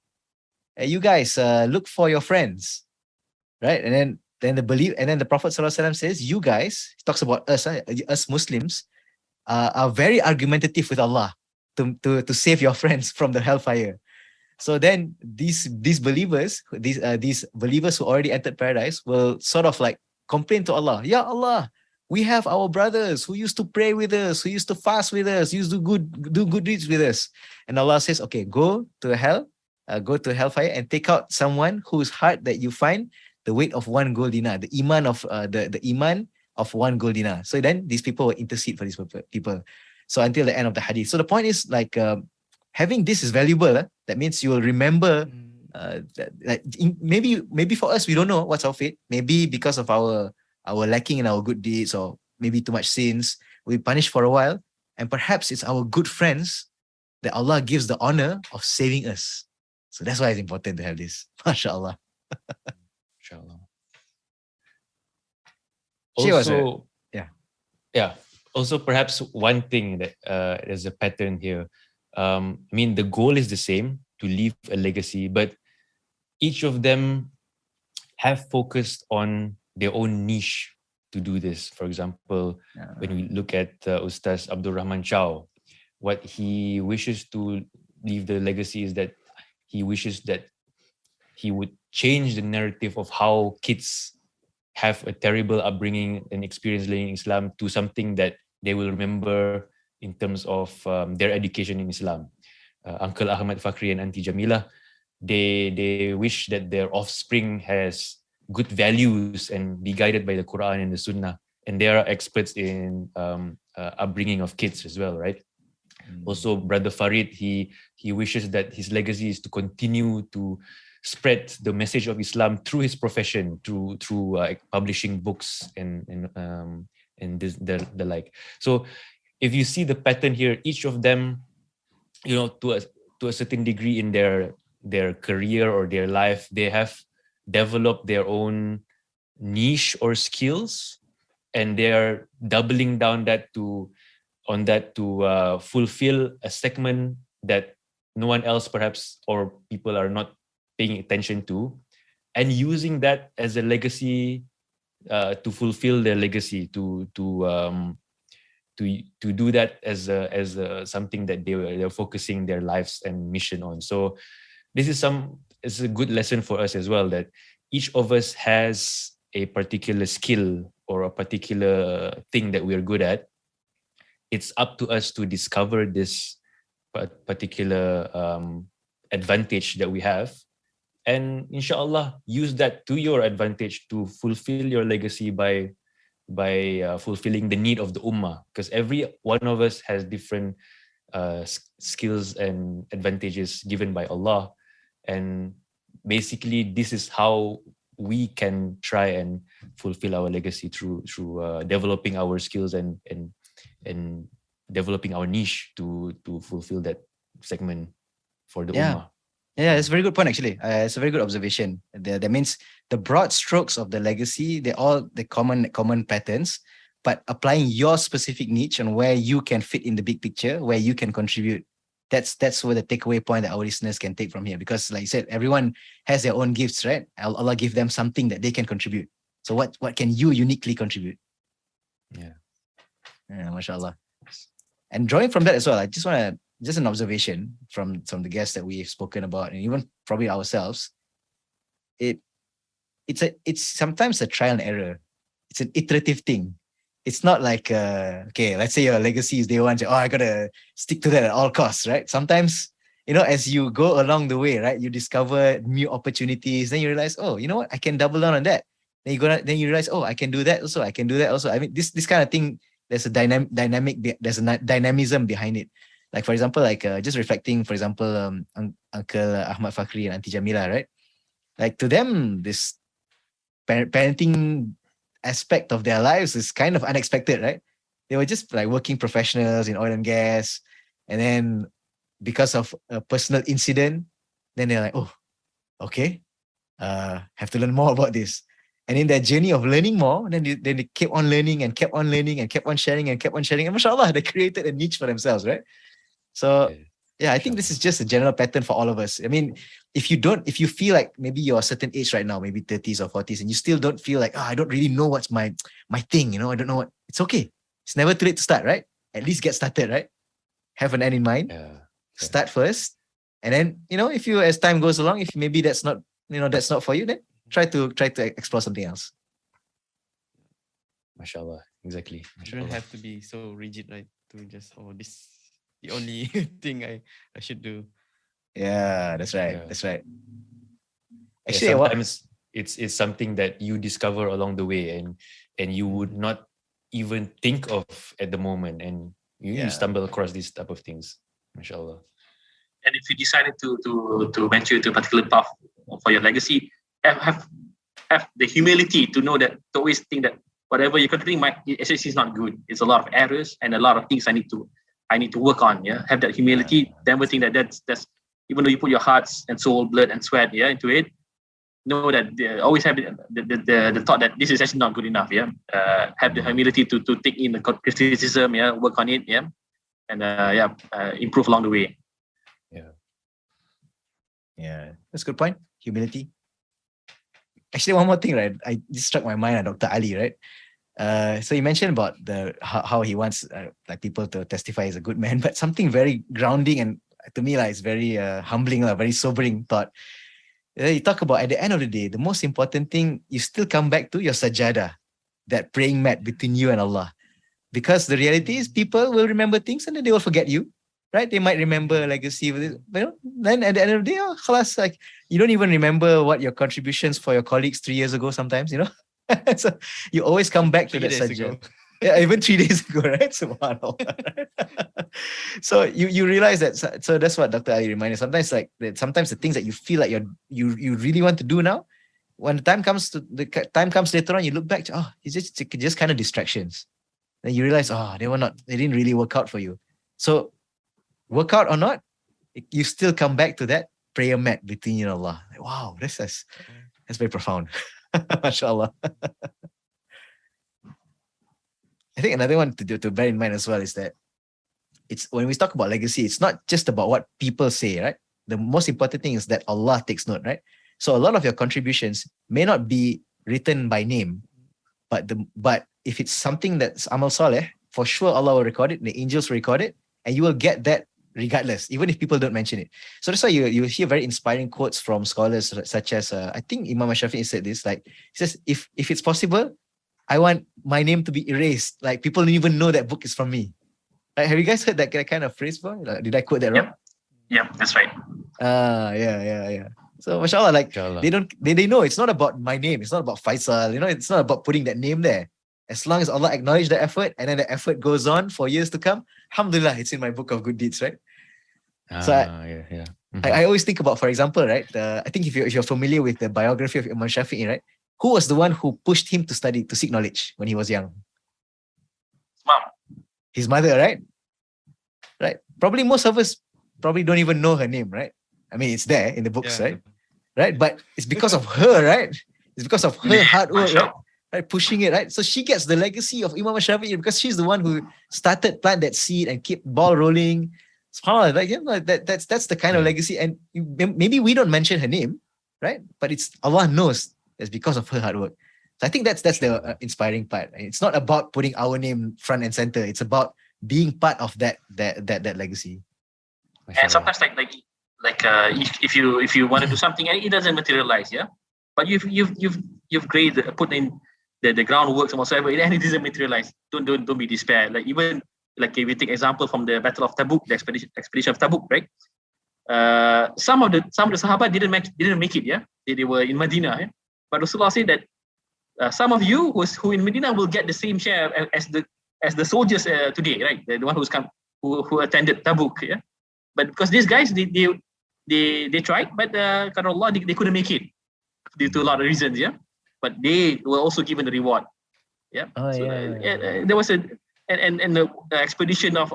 you guys look for your friends, right? And then the Prophet ﷺ says, you guys, he talks about us Muslims, are very argumentative with Allah to save your friends from the hellfire. So then these believers, these believers who already entered paradise, will sort of like complain to Allah, Ya Allah, we have our brothers who used to pray with us, who used to fast with us, used to do good deeds with us. And Allah says, okay, go to hellfire and take out someone whose heart that you find the weight of 1 gold dinar, the iman of the iman of 1 gold dinar. So then these people will intercede for these people. So until the end of the hadith. So the point is having this is valuable. That means you will remember. Maybe for us we don't know what's our fate. Maybe because of our lacking in our good deeds, or maybe too much sins, we punished for a while, and perhaps it's our good friends that Allah gives the honor of saving us. So that's why it's important to have this. MashaAllah. Inshallah. Also, also perhaps one thing that there's a pattern here. I mean, the goal is the same, to leave a legacy, but each of them have focused on their own niche to do this. For example, when we look at Ustaz Abdul Rahman Chow, what he wishes to leave the legacy is that he wishes that he would change the narrative of how kids have a terrible upbringing and experience learning Islam to something that they will remember in terms of their education in Islam. Uncle Ahmad Fakri and Auntie Jamila, they wish that their offspring has good values and be guided by the Quran and the Sunnah. And they are experts in upbringing of kids as well, right? Also, Brother Farid, he wishes that his legacy is to continue to spread the message of Islam through his profession, through publishing books and the like. So, if you see the pattern here, each of them, to a certain degree in their career or their life, they have develop their own niche or skills, and they are doubling down to fulfill a segment that no one else perhaps or people are not paying attention to, and using that as a legacy to fulfill their legacy, to do that as something that they're focusing their lives and mission on. So this is a good lesson for us as well, that each of us has a particular skill or a particular thing that we're good at. It's up to us to discover this particular advantage that we have, and inshallah use that to your advantage to fulfill your legacy by fulfilling the need of the ummah, because every one of us has different skills and advantages given by Allah, and basically this is how we can try and fulfill our legacy through developing our skills and developing our niche to fulfill that segment for the ummah. Yeah, it's a very good point actually. It's a very good observation. That means the broad strokes of the legacy, they're all the common patterns, but applying your specific niche and where you can fit in the big picture, where you can contribute. That's where the takeaway point that our listeners can take from here. Because like you said, everyone has their own gifts, right? Allah give them something that they can contribute. So what can you uniquely contribute? Yeah, mashallah. And drawing from that as well, I just want to, just an observation from the guests that we've spoken about, and even probably ourselves, it's sometimes a trial and error. It's an iterative thing. It's not like okay, let's say your legacy is day one, I gotta stick to that at all costs, right? Sometimes, as you go along the way, right, you discover new opportunities, then you realize, oh, you know what, I can double down on that. Then you realize, oh, I can do that also. I can do that also. I mean, this kind of thing, there's a there's a dynamism behind it. Like, for example, just reflecting, for example, Uncle Ahmad Fakri and Auntie Jamila, right? Like, to them, this parenting aspect of their lives is kind of unexpected, right? They were just like working professionals in oil and gas. And then because of a personal incident, then they're like, oh, okay, have to learn more about this. And in their journey of learning more, then they kept on learning and kept on learning and kept on sharing and kept on sharing. And mashallah, they created a niche for themselves, right? So yeah, I think this is just a general pattern for all of us. I mean, if you feel like maybe you're a certain age right now, maybe 30s or 40s, and you still don't feel like, I don't really know what's my thing, I don't know what, it's okay. It's never too late to start, right? At least get started, right? Have an end in mind. Start first. And then, if you, as time goes along, if maybe that's not for you, then try to explore something else. Mashallah, exactly. You don't have to be so rigid, right? To just, this the only thing I should do. Yeah, that's right. Yeah. That's right. Actually, sometimes it's something that you discover along the way, and you would not even think of at the moment, and you stumble across these type of things. Mashallah. And if you decided to venture into a particular path for your legacy, have the humility to know that, to always think that whatever you're contributing is not good. It's a lot of errors and a lot of things I need to work on. Yeah, have that humility. Never think that that's even though you put your hearts and soul, blood and sweat into it. Know that always have the thought that this is actually not good enough. Yeah, have the humility to take in the criticism. Yeah, work on it. Yeah, and improve along the way. Yeah, that's a good point. Humility. Actually, one more thing, right? This struck my mind, Dr. Ali, right? So you mentioned about how he wants like people to testify as a good man, but something very grounding and to me it's very humbling, very sobering thought. You talk about at the end of the day, the most important thing, you still come back to your sajada, that praying mat between you and Allah. Because the reality is people will remember things and then they will forget you, right? They might remember legacy, but then at the end of the day, khalas, like you don't even remember what your contributions for your colleagues 3 years ago sometimes, So you always come back to that sajada. Yeah, even 3 days ago, right? Subhanallah. So you realize that. So that's what Dr. Ali reminded. Sometimes sometimes the things that you feel like you really want to do now, when the time comes later on, you look back to, it's just kind of distractions. Then you realize, they didn't really work out for you. So work out or not, you still come back to that prayer mat between you and Allah. Like, wow, that's That's very profound. MashaAllah. I think another one to bear in mind as well is that it's when we talk about legacy, it's not just about what people say, right? The most important thing is that Allah takes note, right? So a lot of your contributions may not be written by name, but if it's something that's amal saleh, for sure Allah will record it, the angels will record it, and you will get that regardless, even if people don't mention it. So that's why you hear very inspiring quotes from scholars such as I think Imam Shafi'i said this, like he says, if it's possible, I want my name to be erased. Like people don't even know that book is from me. Like, have you guys heard that kind of phrase before? Like, did I quote that wrong? Yeah, that's right. Yeah. So mashallah, like they know it's not about my name, it's not about Faisal, it's not about putting that name there. As long as Allah acknowledge the effort and then the effort goes on for years to come, alhamdulillah, it's in my book of good deeds, right? So I always think about, for example, right? I think if you're familiar with the biography of Imam Shafi'i, right? Who was the one who pushed him to seek knowledge when he was young? Mom. His mother, right? Right. Probably most of us probably don't even know her name, right? I mean, it's there in the books, right? Right. But it's because of her, right? It's because of her hard work, right? Pushing it, right? So she gets the legacy of Imam Shafi'i because she's the one who plant that seed and keep ball rolling. SubhanAllah, like, that's the kind of legacy. And maybe we don't mention her name, right? But it's Allah knows it's because of her hard work. So I think that's the inspiring part. It's not about putting our name front and center. It's about being part of that legacy. And sometimes if you want to do something and it doesn't materialize, but you've put in the groundwork and whatsoever, and it doesn't materialize, don't be despair. Like even like if you take example from the Battle of Tabuk, the expedition of Tabuk, right? Some of the Sahaba didn't make it, they were in Medina, but Rasulullah said that some of you who in Medina will get the same share as the soldiers today, right? The one who attended Tabuk, But because these guys they tried, but Allah they couldn't make it due to a lot of reasons, But they were also given the reward, There was the expedition of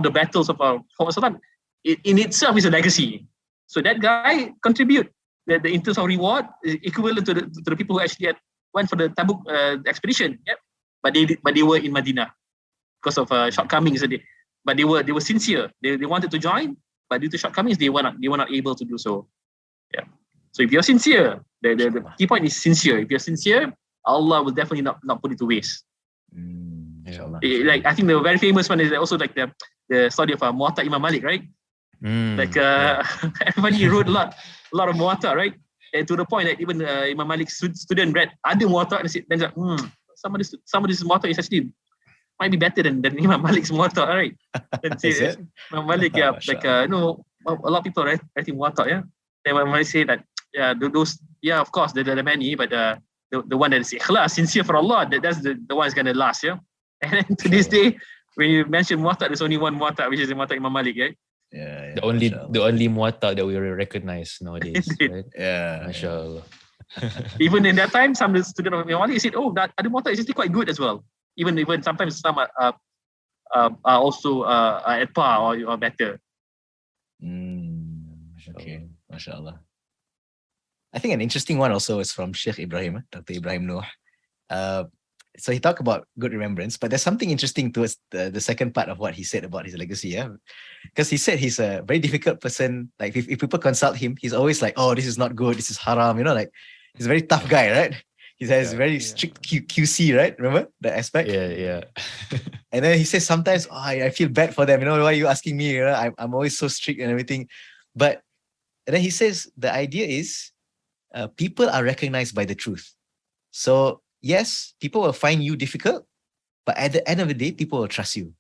the battles of Prophet in itself is a legacy. So that guy contribute the in terms of reward equivalent to the people who actually went for the Tabuk expedition, But they were in Medina because of shortcomings. But they were sincere. They wanted to join, but due to shortcomings, they were not able to do so. So if you're sincere, the key point is sincere. If you're sincere, Allah will definitely not put it to waste. Like I think the very famous one is also like the story of Muwatta Imam Malik, right? Everybody wrote a lot of Muwatta, right? And to the point that even Imam Malik's student read other Muwatta and said, some of this Muwatta is actually might be better than Imam Malik's Muwatta, right? And say, Imam Malik, a lot of people writing Muwatta, And Imam Malik say that, those, of course, there are many, but the one that is ikhlas, sincere for Allah, that's the one that's going to last, And then to this day, when you mention Muwatta, there's only one Muwatta, which is the Muwatta Imam Malik, right? The only Muwatta that we recognize nowadays, right? MashaAllah. Even in that time, some student of Imam Malik said, that other Muwatta is actually quite good as well. Even sometimes some are also at par or better. Okay, mashallah. I think an interesting one also is from Sheikh Ibrahim, Dr. Ibrahim Noor. So he talked about Good Remembrance, but there's something interesting towards the second part of what he said about his legacy, because he said he's a very difficult person. Like if people consult him, he's always like, this is not good, this is haram, like he's a very tough guy, right? He has very strict QC, right? Remember the aspect? Yeah. And then he says sometimes, I feel bad for them. Why are you asking me? I'm always so strict and everything. But and then he says the idea is people are recognized by the truth. So yes, people will find you difficult, but at the end of the day, people will trust you.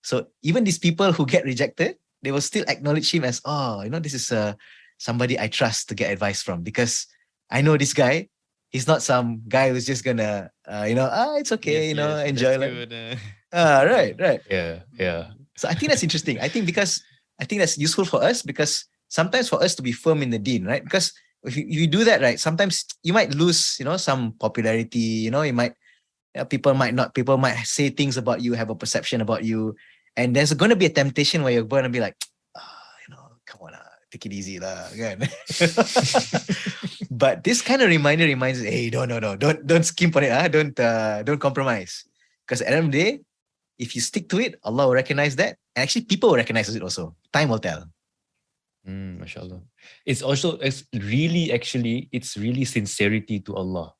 So even these people who get rejected, they will still acknowledge him as, this is somebody I trust to get advice from, because I know this guy. He's not some guy who's just gonna, it's okay, enjoy it. Right. Yeah. So I think that's interesting. I think that's useful for us, because sometimes for us to be firm in the deen, right? Because if you do that, right, sometimes you might lose, some popularity. People might say things about you, have a perception about you, and there's going to be a temptation where you're going to be like, come on, take it easy lah, kan? But this kind of reminder reminds us, hey, no, don't skimp on it, don't compromise. Because at the end of the day, if you stick to it, Allah will recognize that. And actually, people will recognize it also. Time will tell. MashaAllah. It's also, it's really sincerity to Allah.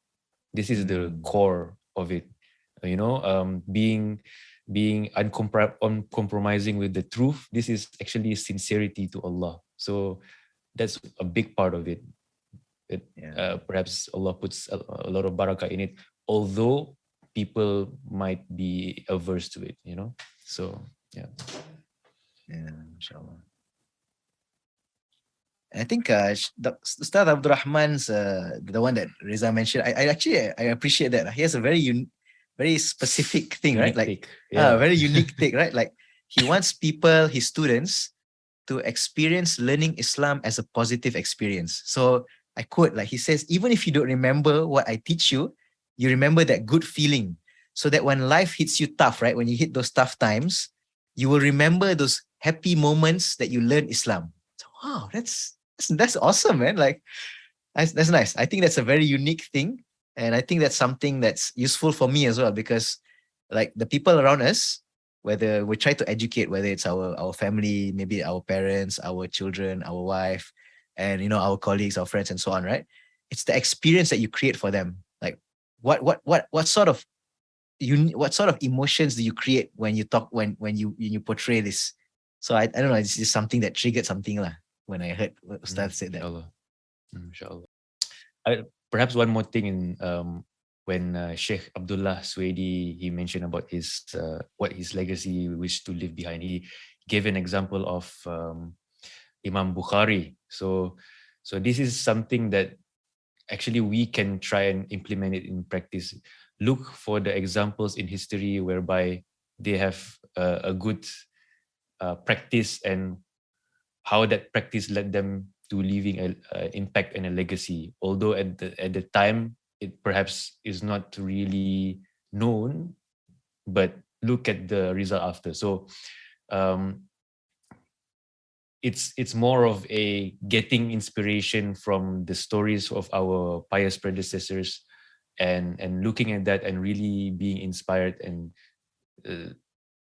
This is the core of it. You know, being uncompromising with the truth. This is actually sincerity to Allah. So that's a big part of it. Perhaps Allah puts a lot of barakah in it, although people might be averse to it, you know. So inshallah. I think Ustaz Abdul Rahman's the one that Reza mentioned. I appreciate that. He has a very specific thing, right? Like very unique take, right? Like he wants people, his students, to experience learning Islam as a positive experience. So I quote, like he says, even if you don't remember what I teach you, you remember that good feeling, so that when life hits you tough, right? When you hit those tough times, you will remember those happy moments that you learn Islam. So wow, that's awesome, man. Like that's nice. I think that's a very unique thing. And I think that's something that's useful for me as well, because like the people around us, whether we try to educate, whether it's our family, maybe our parents, our children, our wife, and our colleagues, our friends, and so on, right? It's the experience that you create for them. Like what sort of emotions do you create when you talk, when you portray this? So I don't know, it's just something that triggered something lah when I heard Ustaz said that. Inshallah. Perhaps one more thing in when Sheikh Abdullah Swaidi, he mentioned about his what his legacy wished to leave behind. He gave an example of Imam Bukhari. So this is something that actually we can try and implement it in practice. Look for the examples in history whereby they have a good practice and how that practice led them to leaving an impact and a legacy. Although at the time it perhaps is not really known, but look at the result after. So it's more of a getting inspiration from the stories of our pious predecessors, and looking at that and really being inspired and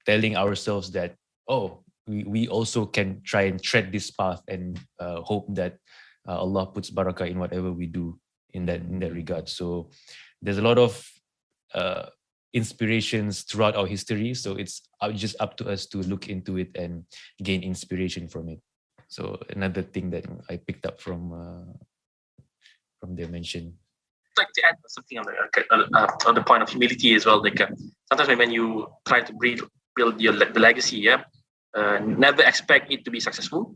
telling ourselves that, oh, we also can try and tread this path, and hope that Allah puts barakah in whatever we do in that regard. So there's a lot of inspirations throughout our history. So it's just up to us to look into it and gain inspiration from it. So another thing that I picked up from their mention. I'd like to add something on the point of humility as well. Like sometimes when you try to build the legacy, never expect it to be successful,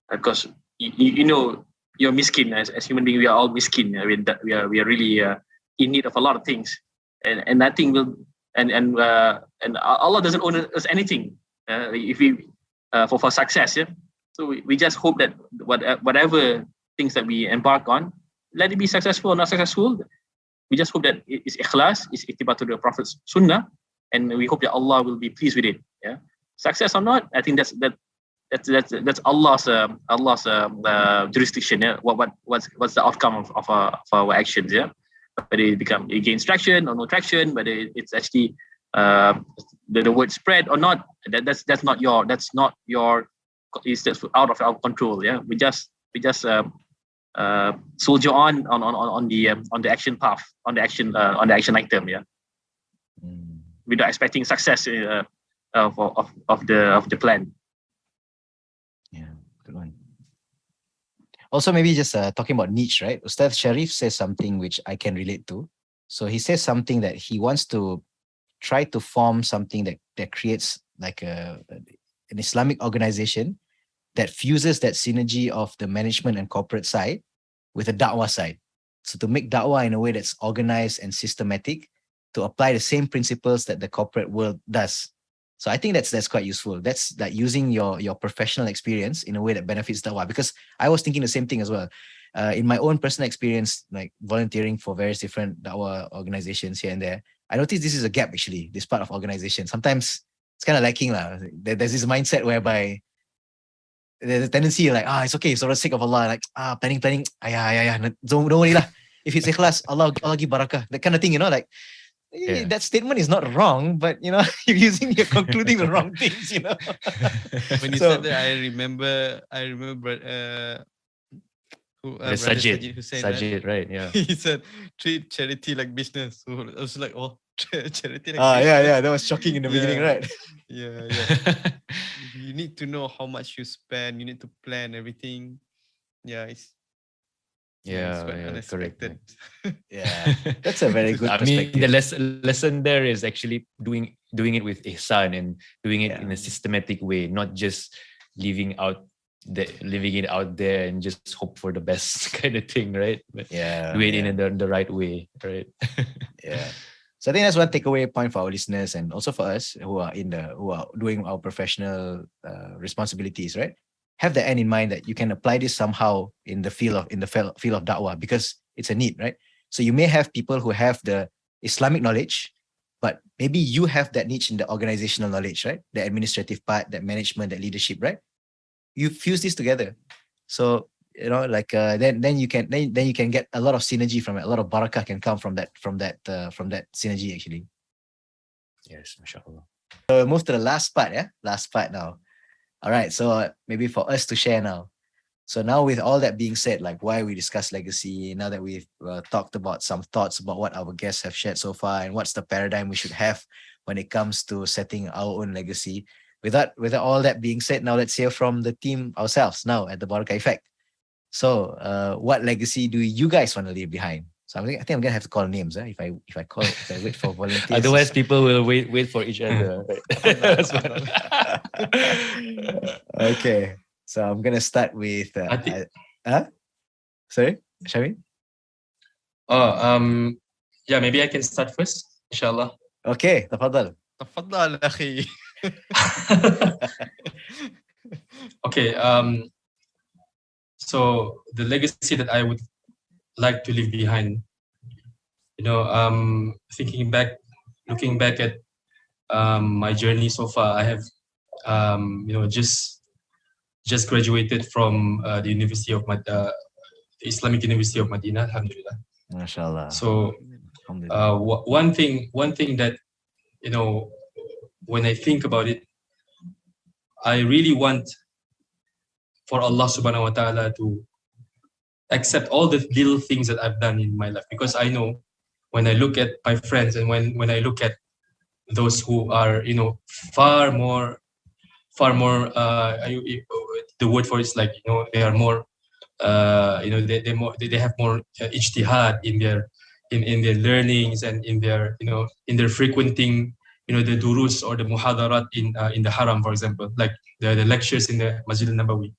because you know you're miskin as human beings. We are all miskin. We are really in need of a lot of things, and nothing will and Allah doesn't owe us anything if we for success. So we just hope that whatever things that we embark on, let it be successful or not successful. We just hope that it's ikhlas, it's ittiba to the Prophet's sunnah, and we hope that Allah will be pleased with it. Success or not, I think that's Allah's jurisdiction. What's the outcome of our actions? Whether it gains traction or no traction, whether it's actually the word spread or not, that's not your it's out of our control. We just soldier on the action path, on the action item. Without expecting success of the plan. Good one. Also, maybe just talking about niche, right? Ustaz Sharif says something which I can relate to. So he says something that he wants to try to form something that creates like an Islamic organization that fuses that synergy of the management and corporate side with the da'wah side. So to make da'wah in a way that's organized and systematic, to apply the same principles that the corporate world does. So I think that's quite useful. That's like using your professional experience in a way that benefits da'wah. Because I was thinking the same thing as well. In my own personal experience, like volunteering for various different da'wah organizations here and there, I noticed this is a gap actually, this part of organization. Sometimes it's kind of lacking. There's this mindset whereby there's a tendency like, it's okay, so for the sake of Allah, like planning, don't worry lah. If it's ikhlas, Allah give barakah, that kind of thing, like that statement is not wrong, but you're concluding the wrong things, When you So- said that, I remember Brother Sajid, Hussein, right? Sajid, right? Yeah. He said treat charity like business. So I was like, charity like business. yeah, that was shocking in the beginning, Yeah. right? Yeah. You need to know how much you spend. You need to plan everything. Yeah, it's Yeah, quite yeah, unexpected. Yeah, that's a very good I mean, perspective. the lesson there is actually doing it with ihsan and doing it Yeah. in a systematic way, not just leaving it out there and just hope for the best kind of thing, right? But Yeah, do it yeah. in the right way, right? Yeah. So I think that's one takeaway point for our listeners and also for us who are doing our professional responsibilities, right? Have the end in mind that you can apply this somehow in the field of da'wah because it's a need, right? So you may have people who have the Islamic knowledge, but maybe you have that niche in the organizational knowledge, right? The administrative part, that management, that leadership, right? You fuse this together. So then you can get a lot of synergy from it. A lot of barakah can come from that synergy actually. Yes, mashallah. So we'll move to the last part, last part now. All right, so maybe for us to share now. So now with all that being said, like why we discuss legacy, now that we've talked about some thoughts about what our guests have shared so far and what's the paradigm we should have when it comes to setting our own legacy. With all that being said, now let's hear from the team ourselves now at the Barakah Effect. So what legacy do you guys want to leave behind? So I think I'm gonna have to call names. If I wait for volunteers. Otherwise, people will wait for each other. Right? Okay, so I'm gonna start with. Sorry, Shamin. Yeah, maybe I can start first, inshallah. Okay, tafadhal. تفضل أخي. Okay. So the legacy that I would like to leave behind, looking back at my journey so far, I have, just graduated from the University of the Islamic University of Medina, alhamdulillah. MashaAllah. So Alhamdulillah. one thing that, when I think about it, I really want for Allah subhanahu wa ta'ala to accept all the little things that I've done in my life, because I know when I look at my friends and when I look at those who are, far more, the word for it is like, they are more, they have more ijtihad in their learnings and in their frequenting, the durus or the muhadarat in the haram, for example, like the lectures in the Masjid al-Nabawi,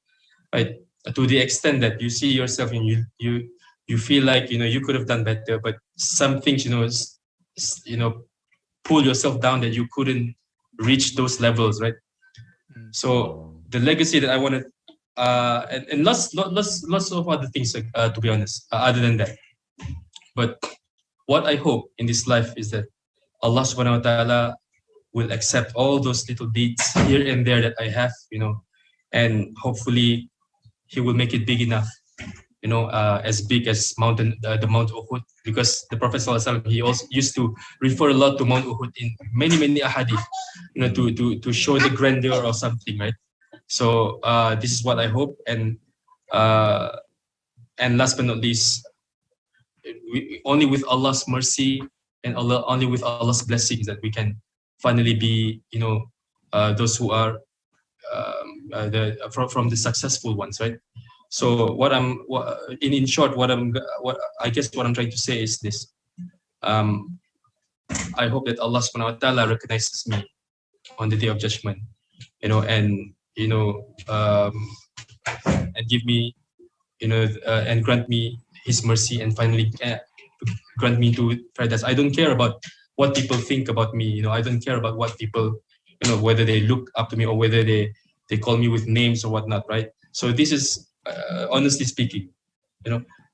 right? To the extent that you see yourself and you feel like, you could have done better, but some things, pull yourself down that you couldn't reach those levels, right? So the legacy that I wanted, and lots of other things, to be honest, other than that. But what I hope in this life is that Allah subhanahu wa ta'ala will accept all those little deeds here and there that I have, and hopefully He will make it big enough, as big as the Mount Uhud, because the Prophet ﷺ, he also used to refer a lot to Mount Uhud in many ahadith, to show the grandeur or something, right? So this is what I hope, and last but not least, only with Allah's mercy and only with Allah's blessings that we can finally be, those who are from the successful ones, right? So in short, what I'm trying to say is this: I hope that Allah subhanahu wa ta'ala recognizes me on the day of judgment, and give me, and grant me His mercy, and finally grant me to paradise. I don't care about what people think about me. I don't care about what people, whether they look up to me or whether they call me with names or whatnot, right? So this is, honestly speaking,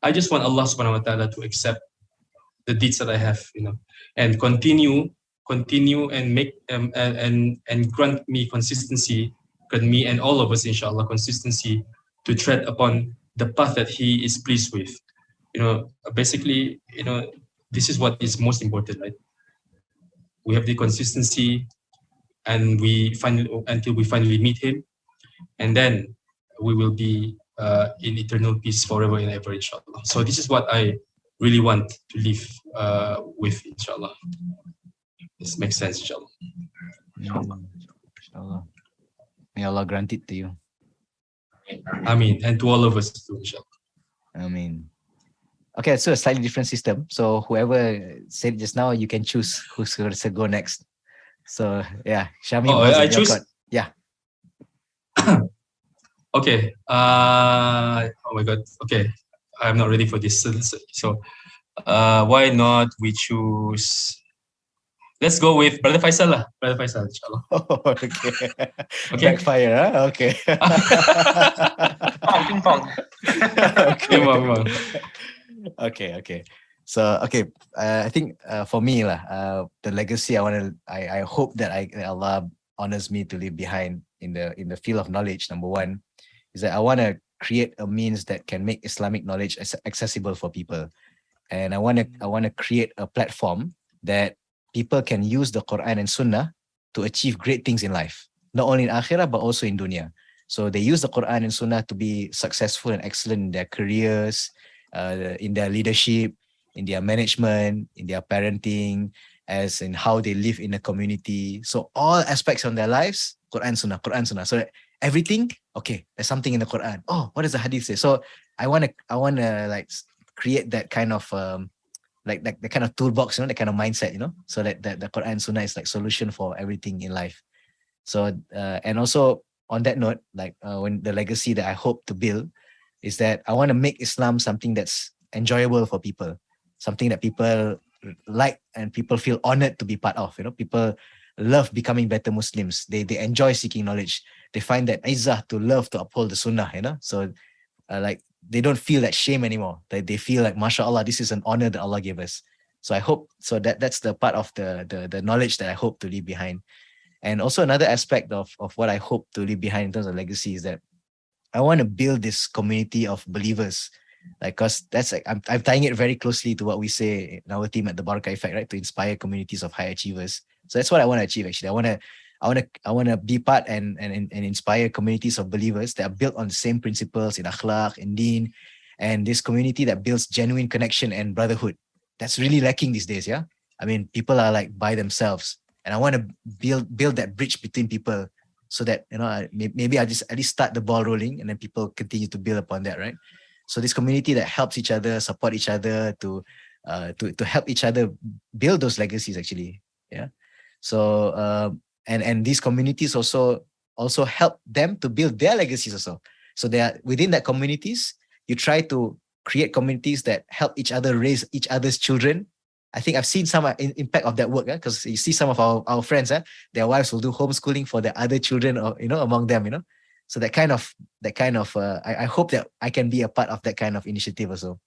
I just want Allah subhanahu wa ta'ala to accept the deeds that I have, and continue and make and grant me consistency grant me and all of us, inshallah, consistency to tread upon the path that He is pleased with. Basically, this is what is most important, right? We have the consistency, and until we finally meet Him, and then we will be in eternal peace forever and ever, inshallah. So this is what I really want to live with, inshallah. This makes sense, inshallah. Inshallah. May Allah grant it to you. Ameen. And to all of us too, inshallah. Ameen. Okay, so a slightly different system. So whoever said just now, you can choose who's going to go next. So yeah, Shami. I choose. Yeah. Okay. Oh my God. Okay, I'm not ready for this. So why not we choose? Let's go with Brother Faisal lah. Brother Faisal, inshallah. Oh, okay. Okay. Backfire, huh? Okay. Ping pong. Okay. Come on. Okay. So I think for me the legacy I hope that Allah honors me to leave behind in the field of knowledge. Number one is that I want to create a means that can make Islamic knowledge accessible for people, and I want to create a platform that people can use the Quran and Sunnah to achieve great things in life, not only in akhirah but also in dunya. So they use the Quran and Sunnah to be successful and excellent in their careers, in their leadership, in their management, in their parenting, as in how they live in a community. So all aspects of their lives, Quran Sunnah. So that everything, okay, there's something in the Quran. Oh, what does the hadith say? So I wanna like create that kind of like the kind of toolbox, that kind of mindset, so that the Quran and Sunnah is like solution for everything in life. So and also on that note, like when the legacy that I hope to build is that I want to make Islam something that's enjoyable for people, something that people like and people feel honored to be part of. People love becoming better Muslims. They enjoy seeking knowledge. They find that izzah to love to uphold the Sunnah. So like they don't feel that shame anymore. They feel like, mashallah, this is an honor that Allah gave us. So I hope that's the part of the knowledge that I hope to leave behind. And also another aspect of what I hope to leave behind in terms of legacy is that I want to build this community of believers, like, cause that's like I'm tying it very closely to what we say in our team at the Barakah Effect, right? To inspire communities of high achievers. So that's what I want to achieve. Actually, I want to be part and inspire communities of believers that are built on the same principles in akhlaq, in deen, and this community that builds genuine connection and brotherhood. That's really lacking these days. Yeah, I mean, people are like by themselves, and I want to build that bridge between people, so that maybe I just at least start the ball rolling, and then people continue to build upon that, right? So this community that helps each other, support each other to help each other build those legacies, actually. Yeah. So and these communities also help them to build their legacies also. So they are within that communities, you try to create communities that help each other raise each other's children. I think I've seen some impact of that work, because you see some of our friends, their wives will do homeschooling for their other children, or among them, So that kind of I hope that I can be a part of that kind of initiative also.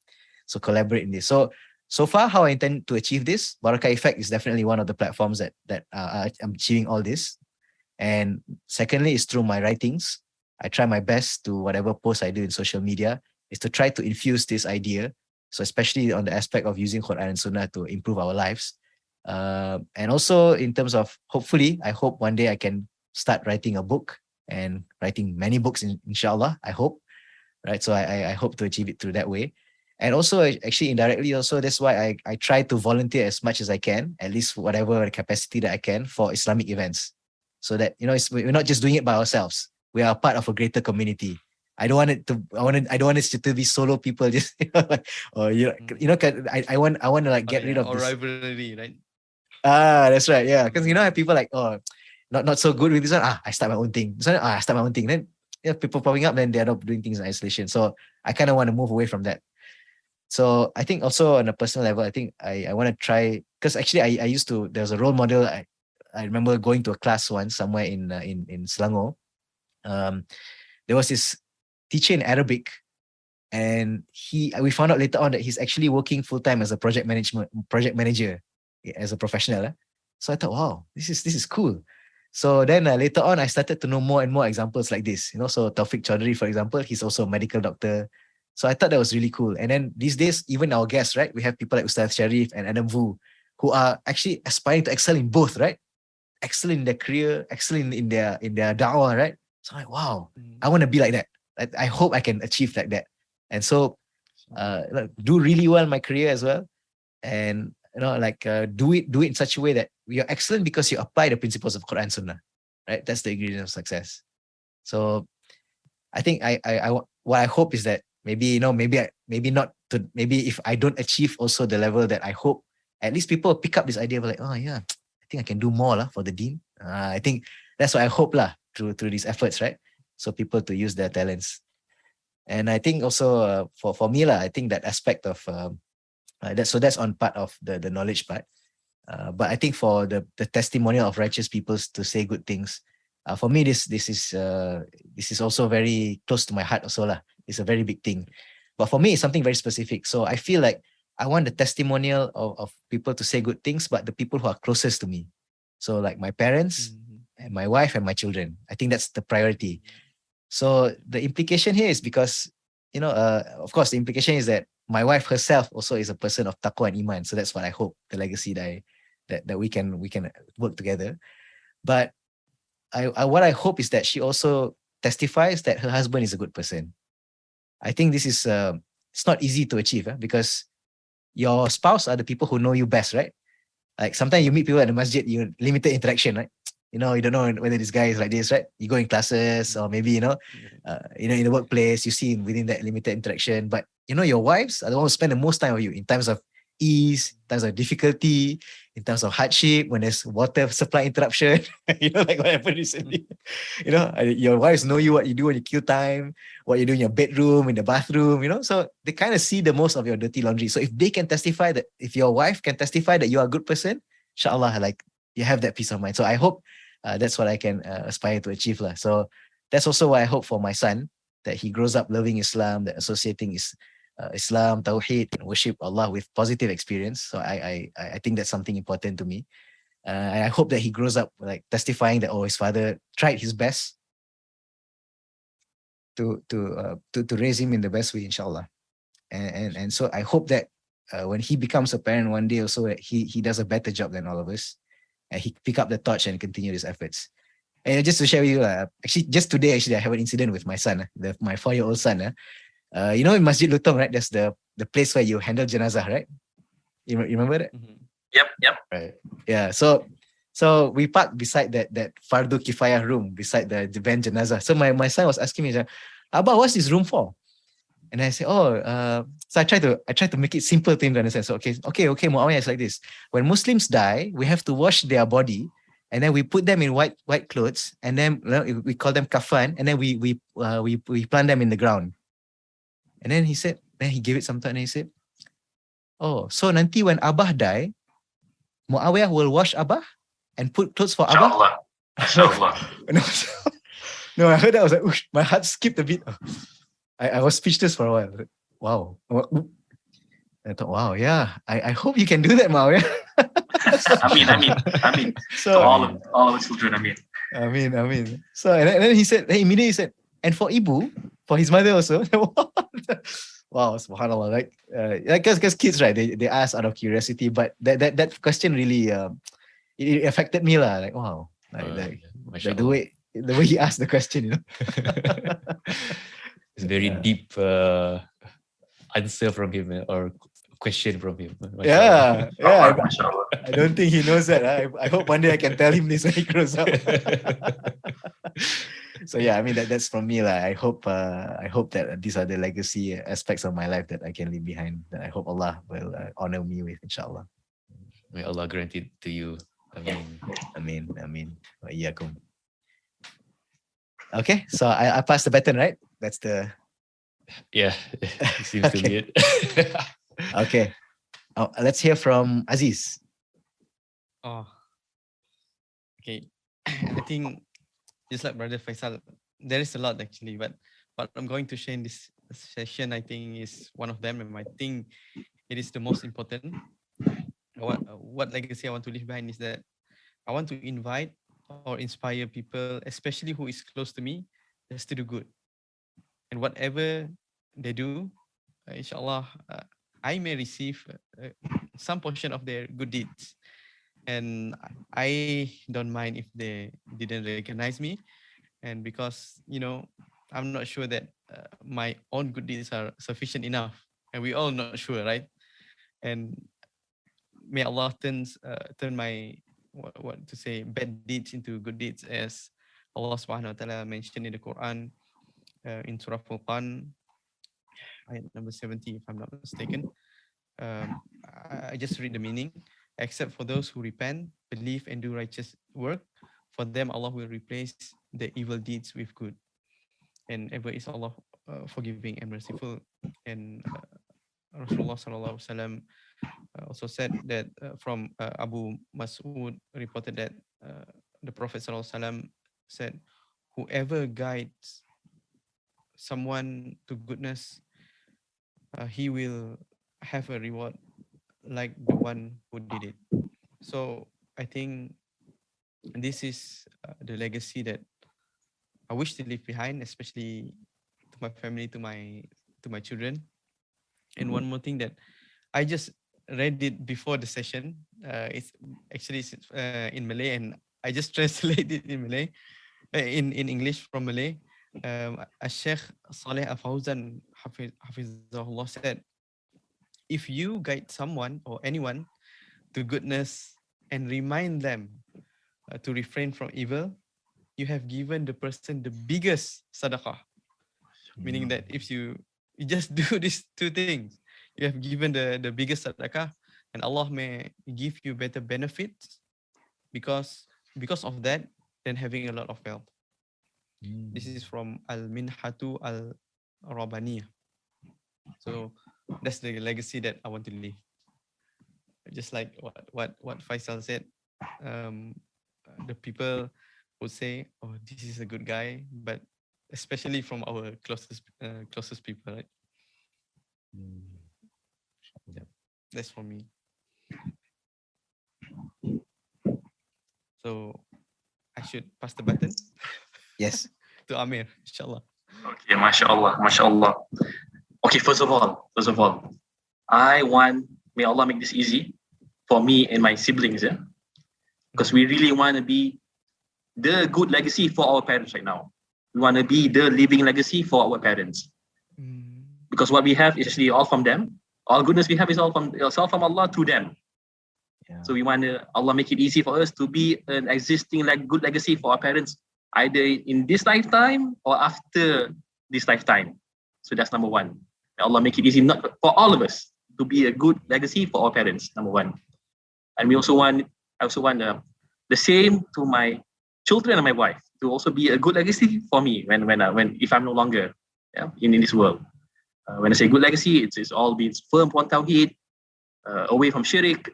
So collaborate in this. So far, how I intend to achieve this, Barakah Effect is definitely one of the platforms that I'm achieving all this. And secondly, is through my writings. I try my best to whatever posts I do in social media is to try to infuse this idea. So especially on the aspect of using Quran and Sunnah to improve our lives. And also in terms of, hopefully, I hope one day I can start writing a book and writing many books, inshallah, I hope. Right. So I hope to achieve it through that way. And also, actually, indirectly, also, that's why I try to volunteer as much as I can, at least whatever capacity that I can, for Islamic events. So that, we're not just doing it by ourselves. We are part of a greater community. I don't want it to be solo people just, I want to like get rid of or this. rivalry, right? That's right. Yeah. Because, I have people like, not so good with this one. I start my own thing. This one, I start my own thing. Then, people popping up, then they're not doing things in isolation. So I kind of want to move away from that. So I think also on a personal level, I think I want to try, because actually I used to, there was a role model. I remember going to a class once somewhere in Selangor. There was this teacher in Arabic, and we found out later on that he's actually working full time as a project manager as a professional. So I thought, wow, this is cool. So then later on, I started to know more and more examples like this. So Taufik Chaudhary, for example, he's also a medical doctor. So I thought that was really cool. And then these days, even our guests, right? We have people like Ustaz Sharif and Adam Vu, who are actually aspiring to excel in both, right? Excel in their career, excel in their da'wah, right? So I'm like, wow, I want to be like that. I hope I can achieve like that. And so do really well in my career as well. And do it in such a way that you're excellent because you apply the principles of Quran Sunnah, right? That's the ingredient of success. So I think what I hope is that maybe if I don't achieve also the level that I hope, at least people pick up this idea of like, oh yeah, I think I can do more for the deen. I think that's what I hope through these efforts, right? So people to use their talents. And I think also for me I think that aspect of that's on part of the knowledge part. But I think for the testimonial of righteous people to say good things, for me this is also very close to my heart also lah. It's a very big thing. But for me it's something very specific. So I feel like I want the testimonial of people to say good things, but the people who are closest to me. So like my parents and my wife and my children. I think that's the priority. So the implication here is because, of course, the implication is that my wife herself also is a person of taqwa and iman. So that's what I hope, the legacy that we can work together. But what I hope is that she also testifies that her husband is a good person. I think this is it's not easy to achieve because your spouse are the people who know you best, right? Like sometimes you meet people at the masjid, you limited interaction, right? You don't know whether this guy is like this, right? You go in classes or maybe, in the workplace, you see him within that limited interaction. But, your wives are the ones who spend the most time with you in times of ease, in times of difficulty, in terms of hardship, when there's water supply interruption, like what happened recently. Your wives know you, what you do when you kill time, what you do in your bedroom, in the bathroom, so they kind of see the most of your dirty laundry. So if they can testify that, if your wife can testify that you are a good person, inshallah, like you have that peace of mind. So I hope that's what I can aspire to achieve. So that's also what I hope for my son, that he grows up loving Islam, that associating Islam, Tawheed, and worship Allah with positive experience. So I think that's something important to me. And I hope that he grows up like testifying that, his father tried his best to raise him in the best way, inshallah. And so I hope that when he becomes a parent one day also, that he does a better job than all of us. And he pick up the torch and continue his efforts. And just to share with you, actually, just today, I have an incident with my son, my 4-year-old son. In Masjid Lutong, right? There's the place where you handle janazah, right? You remember that? Mm-hmm. Yep. Right. Yeah. So we parked beside that fardu kifayah room beside the van janazah. So my son was asking me, Abba, what's this room for? And I said, so I try to make it simple to him to understand. So okay, Muawiyah is like this. When Muslims die, we have to wash their body, and then we put them in white clothes, and then we call them kafan, and then we plant them in the ground. And then he gave it some thought, and he said, so nanti when Abah die, Muawiyah will wash Abah and put clothes for Abah? Inshallah. No, I heard that, I was like, oosh, my heart skipped a bit. I was speechless for a while. Wow. I thought, wow, yeah. I hope you can do that, Muawiyah. I mean. So all of his children, I mean. So and then he immediately said, and for Ibu, for his mother also. Wow, subhanallah. Like, because kids, right? They ask out of curiosity, but that question really it affected me, lah. Like, wow, like the way he asked the question, It's very deep answer from him or question from him. Yeah. I don't think he knows that. I hope one day I can tell him this when he grows up. So yeah, I mean that's from me, lah. I hope that these are the legacy aspects of my life that I can leave behind, that I hope Allah will honor me with, inshallah. May Allah grant it to you. Amin. Wa iyyakum. Okay, so I pass the baton, right? That's the... Yeah, it seems to be it. Okay. Let's hear from Aziz. Okay. I think just like Brother Faisal, there is a lot actually, but what I'm going to share in this session, I think, is one of them, and I think it is the most important. What legacy I want to leave behind is that I want to invite or inspire people, especially who is close to me, just to do good. And whatever they do, inshallah, I may receive some portion of their good deeds. And I don't mind if they didn't recognize me. And because, I'm not sure that my own good deeds are sufficient enough. And we all not sure, right? And may Allah turn my what to say bad deeds into good deeds, as Allah Subhanahu wa Taala mentioned in the Quran, in Surah Al-Furqan, ayat number 70, if I'm not mistaken. I just read the meaning. Except for those who repent, believe, and do righteous work, for them Allah will replace the evil deeds with good. And ever is Allah forgiving and merciful. And Rasulullah Sallallahu Alaihi Wasallam also said that from Abu Mas'ud reported that the Prophet Sallallahu Alaihi Wasallam said, whoever guides someone to goodness, he will have a reward like the one who did it. So I think this is the legacy that I wish to leave behind, especially to my family, to my children. And one more thing that I just read it before the session. It's actually in Malay, and I just translate it in Malay, in English from Malay. Sheikh Saleh Al-Fawzan Hafizahullah said, if you guide someone or anyone to goodness and remind them to refrain from evil, you have given the person the biggest sadaqah. Meaning that if you just do these two things, you have given the biggest sadaqah, and Allah may give you better benefits because of that than having a lot of wealth. This is from Al-Minhatu Al-Rabbaniyah. So that's the legacy that I want to leave. Just like what Faisal said, the people would say, "Oh, this is a good guy," but especially from our closest people, right? Yeah, that's for me. So I should pass the baton. Yes. To Amir, inshallah. Okay, mashallah, mashallah. Okay, first of all, may Allah make this easy for me and my siblings, yeah? Because we really want to be the good legacy for our parents right now. We want to be the living legacy for our parents. Because what we have is actually all from them. All goodness we have is all from Allah through them. Yeah. So we want Allah make it easy for us to be an existing good legacy for our parents, either in this lifetime or after this lifetime. So that's number one. Allah make it easy not for all of us to be a good legacy for our parents, number one. And I also want the same to my children and my wife, to also be a good legacy for me if I'm no longer in this world. When I say good legacy, it's all being firm upon Tawheed, away from Shirk,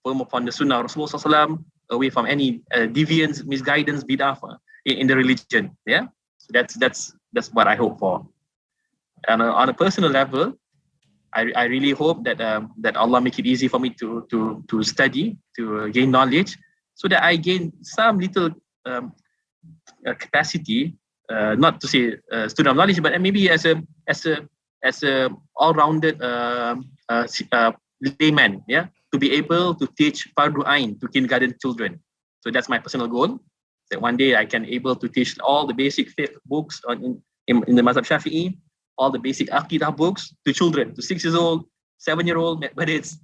firm upon the Sunnah of Rasulullah SAW, away from any deviance, misguidance, bid'ah in the religion. Yeah, so that's what I hope for. And on a personal level, I really hope that Allah make it easy for me to study, to gain knowledge, so that I gain some little capacity, not to say student of knowledge, but maybe as a all-rounded layman, yeah, to be able to teach Fardu Ain to kindergarten children. So that's my personal goal. That one day I can able to teach all the basic fiqh books in the Mazhab Shafi'i, all the basic Aqidah books to children, to 6 years old, 7-year-old, but it's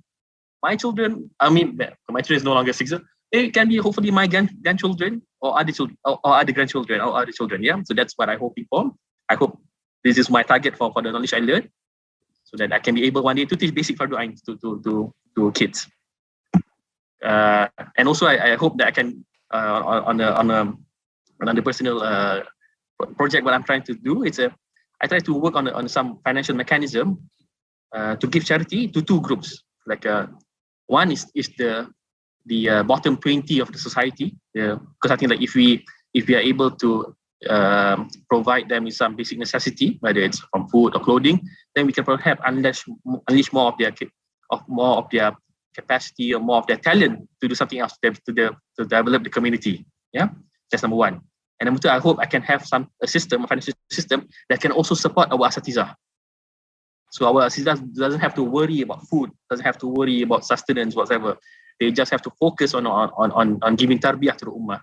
my children. I mean, my children is no longer 6 years. It can be hopefully my grandchildren or other children or other grandchildren or other children. Yeah, so that's what I hope for. I hope this is my target for the knowledge I learned, so that I can be able one day to teach basic Fardu Ain to kids. And also I hope that I can on a personal project, what I'm trying to do is I try to work on some financial mechanism to give charity to two groups. Like one is the bottom 20 of the society, because I think that if we are able to provide them with some basic necessity, whether it's from food or clothing, then we can perhaps unleash more of their capacity or more of their talent to do something else to develop the community. Yeah. That's number one. And number two, I hope I can have a financial system that can also support our asatizah. So our asatizah doesn't have to worry about food, doesn't have to worry about sustenance, whatever. They just have to focus on giving tarbiyah to the ummah.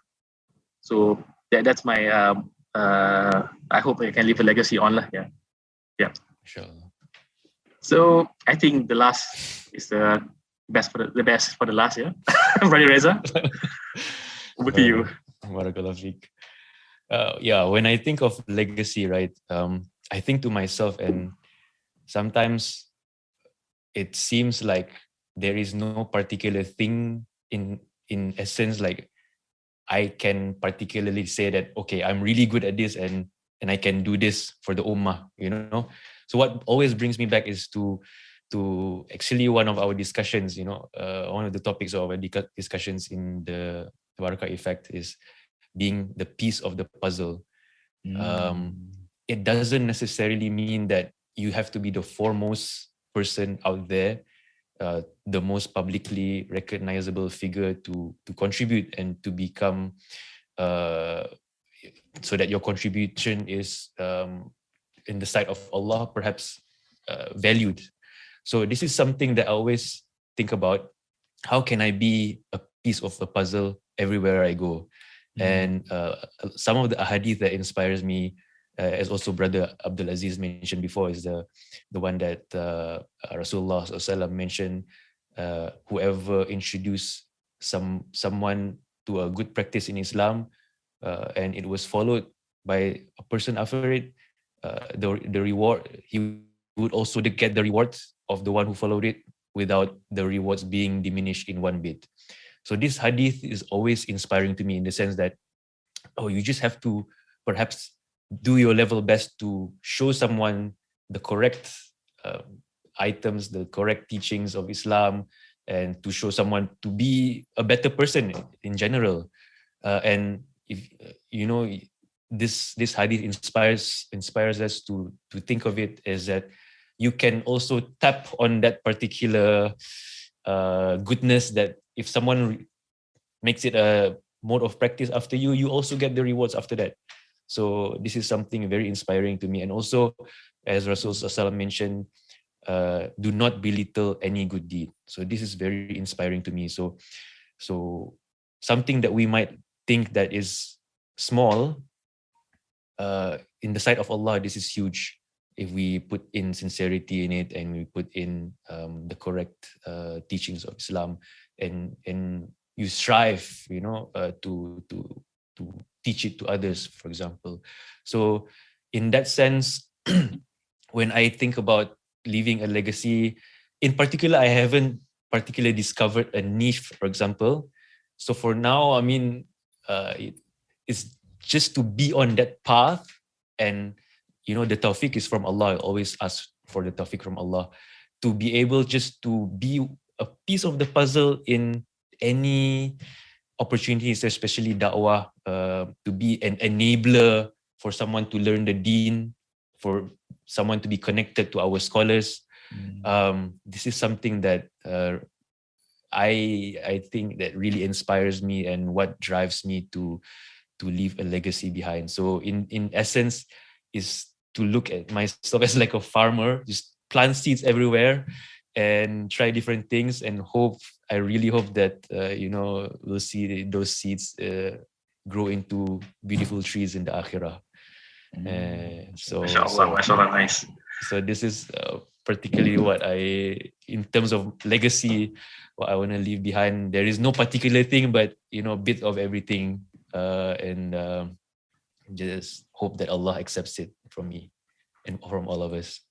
So that's my I hope I can leave a legacy on lah. Yeah. Sure. So I think the last is the best for the last, yeah. Brother Reza, over to you. Barakallah Fik. Yeah, when I think of legacy, right, I think to myself, and sometimes it seems like there is no particular thing in essence, like I can particularly say that, okay, I'm really good at this and I can do this for the ummah, you know. So what always brings me back is to actually one of our discussions, you know, one of the topics of our discussions in the Barakah Effect is being the piece of the puzzle. It doesn't necessarily mean that you have to be the foremost person out there, the most publicly recognizable figure to contribute and to become, so that your contribution is in the sight of Allah perhaps valued. So this is something that I always think about. How can I be a piece of a puzzle everywhere I go? And some of the ahadith that inspires me, as also Brother Abdul Aziz mentioned before, is the one that Rasulullah SAW mentioned, whoever introduced someone to a good practice in Islam, and it was followed by a person after it, the reward, he would also get the rewards of the one who followed it without the rewards being diminished in one bit. So this hadith is always inspiring to me in the sense that, you just have to perhaps do your level best to show someone the correct items, the correct teachings of Islam, and to show someone to be a better person in general. And if you know, this hadith inspires us to think of it as that you can also tap on that particular goodness, that if someone makes it a mode of practice after you, you also get the rewards after that. So this is something very inspiring to me. And also, as Rasul Sallallahu mentioned, do not belittle any good deed. So this is very inspiring to me. So something that we might think that is small, in the sight of Allah, this is huge. If we put in sincerity in it and we put in the correct teachings of Islam, and you strive, you know, to teach it to others, for example. So in that sense, when I think about leaving a legacy, in particular, I haven't particularly discovered a niche, for example. So for now, I mean, it's just to be on that path, and you know, the tawfiq is from Allah. I always ask for the tawfiq from Allah to be able just to be a piece of the puzzle in any opportunities, especially da'wah, to be an enabler for someone to learn the deen, for someone to be connected to our scholars. This is something that I think that really inspires me and what drives me to leave a legacy behind. So in essence, is to look at myself as like a farmer, just plant seeds everywhere and try different things, and I really hope that you know, we'll see those seeds grow into beautiful trees in the akhirah. Mashallah, nice. So this is particularly what in terms of legacy, what I want to leave behind. There is no particular thing, but you know, bit of everything, and just hope that Allah accepts it from me and from all of us.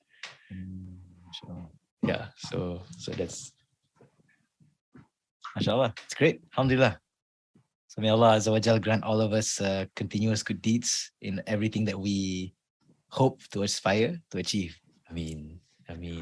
Yeah, so that's, MashaAllah, it's great. Alhamdulillah. So may Allah Azza wa Jal grant all of us continuous good deeds in everything that we hope to aspire to achieve. Ameen. Ameen.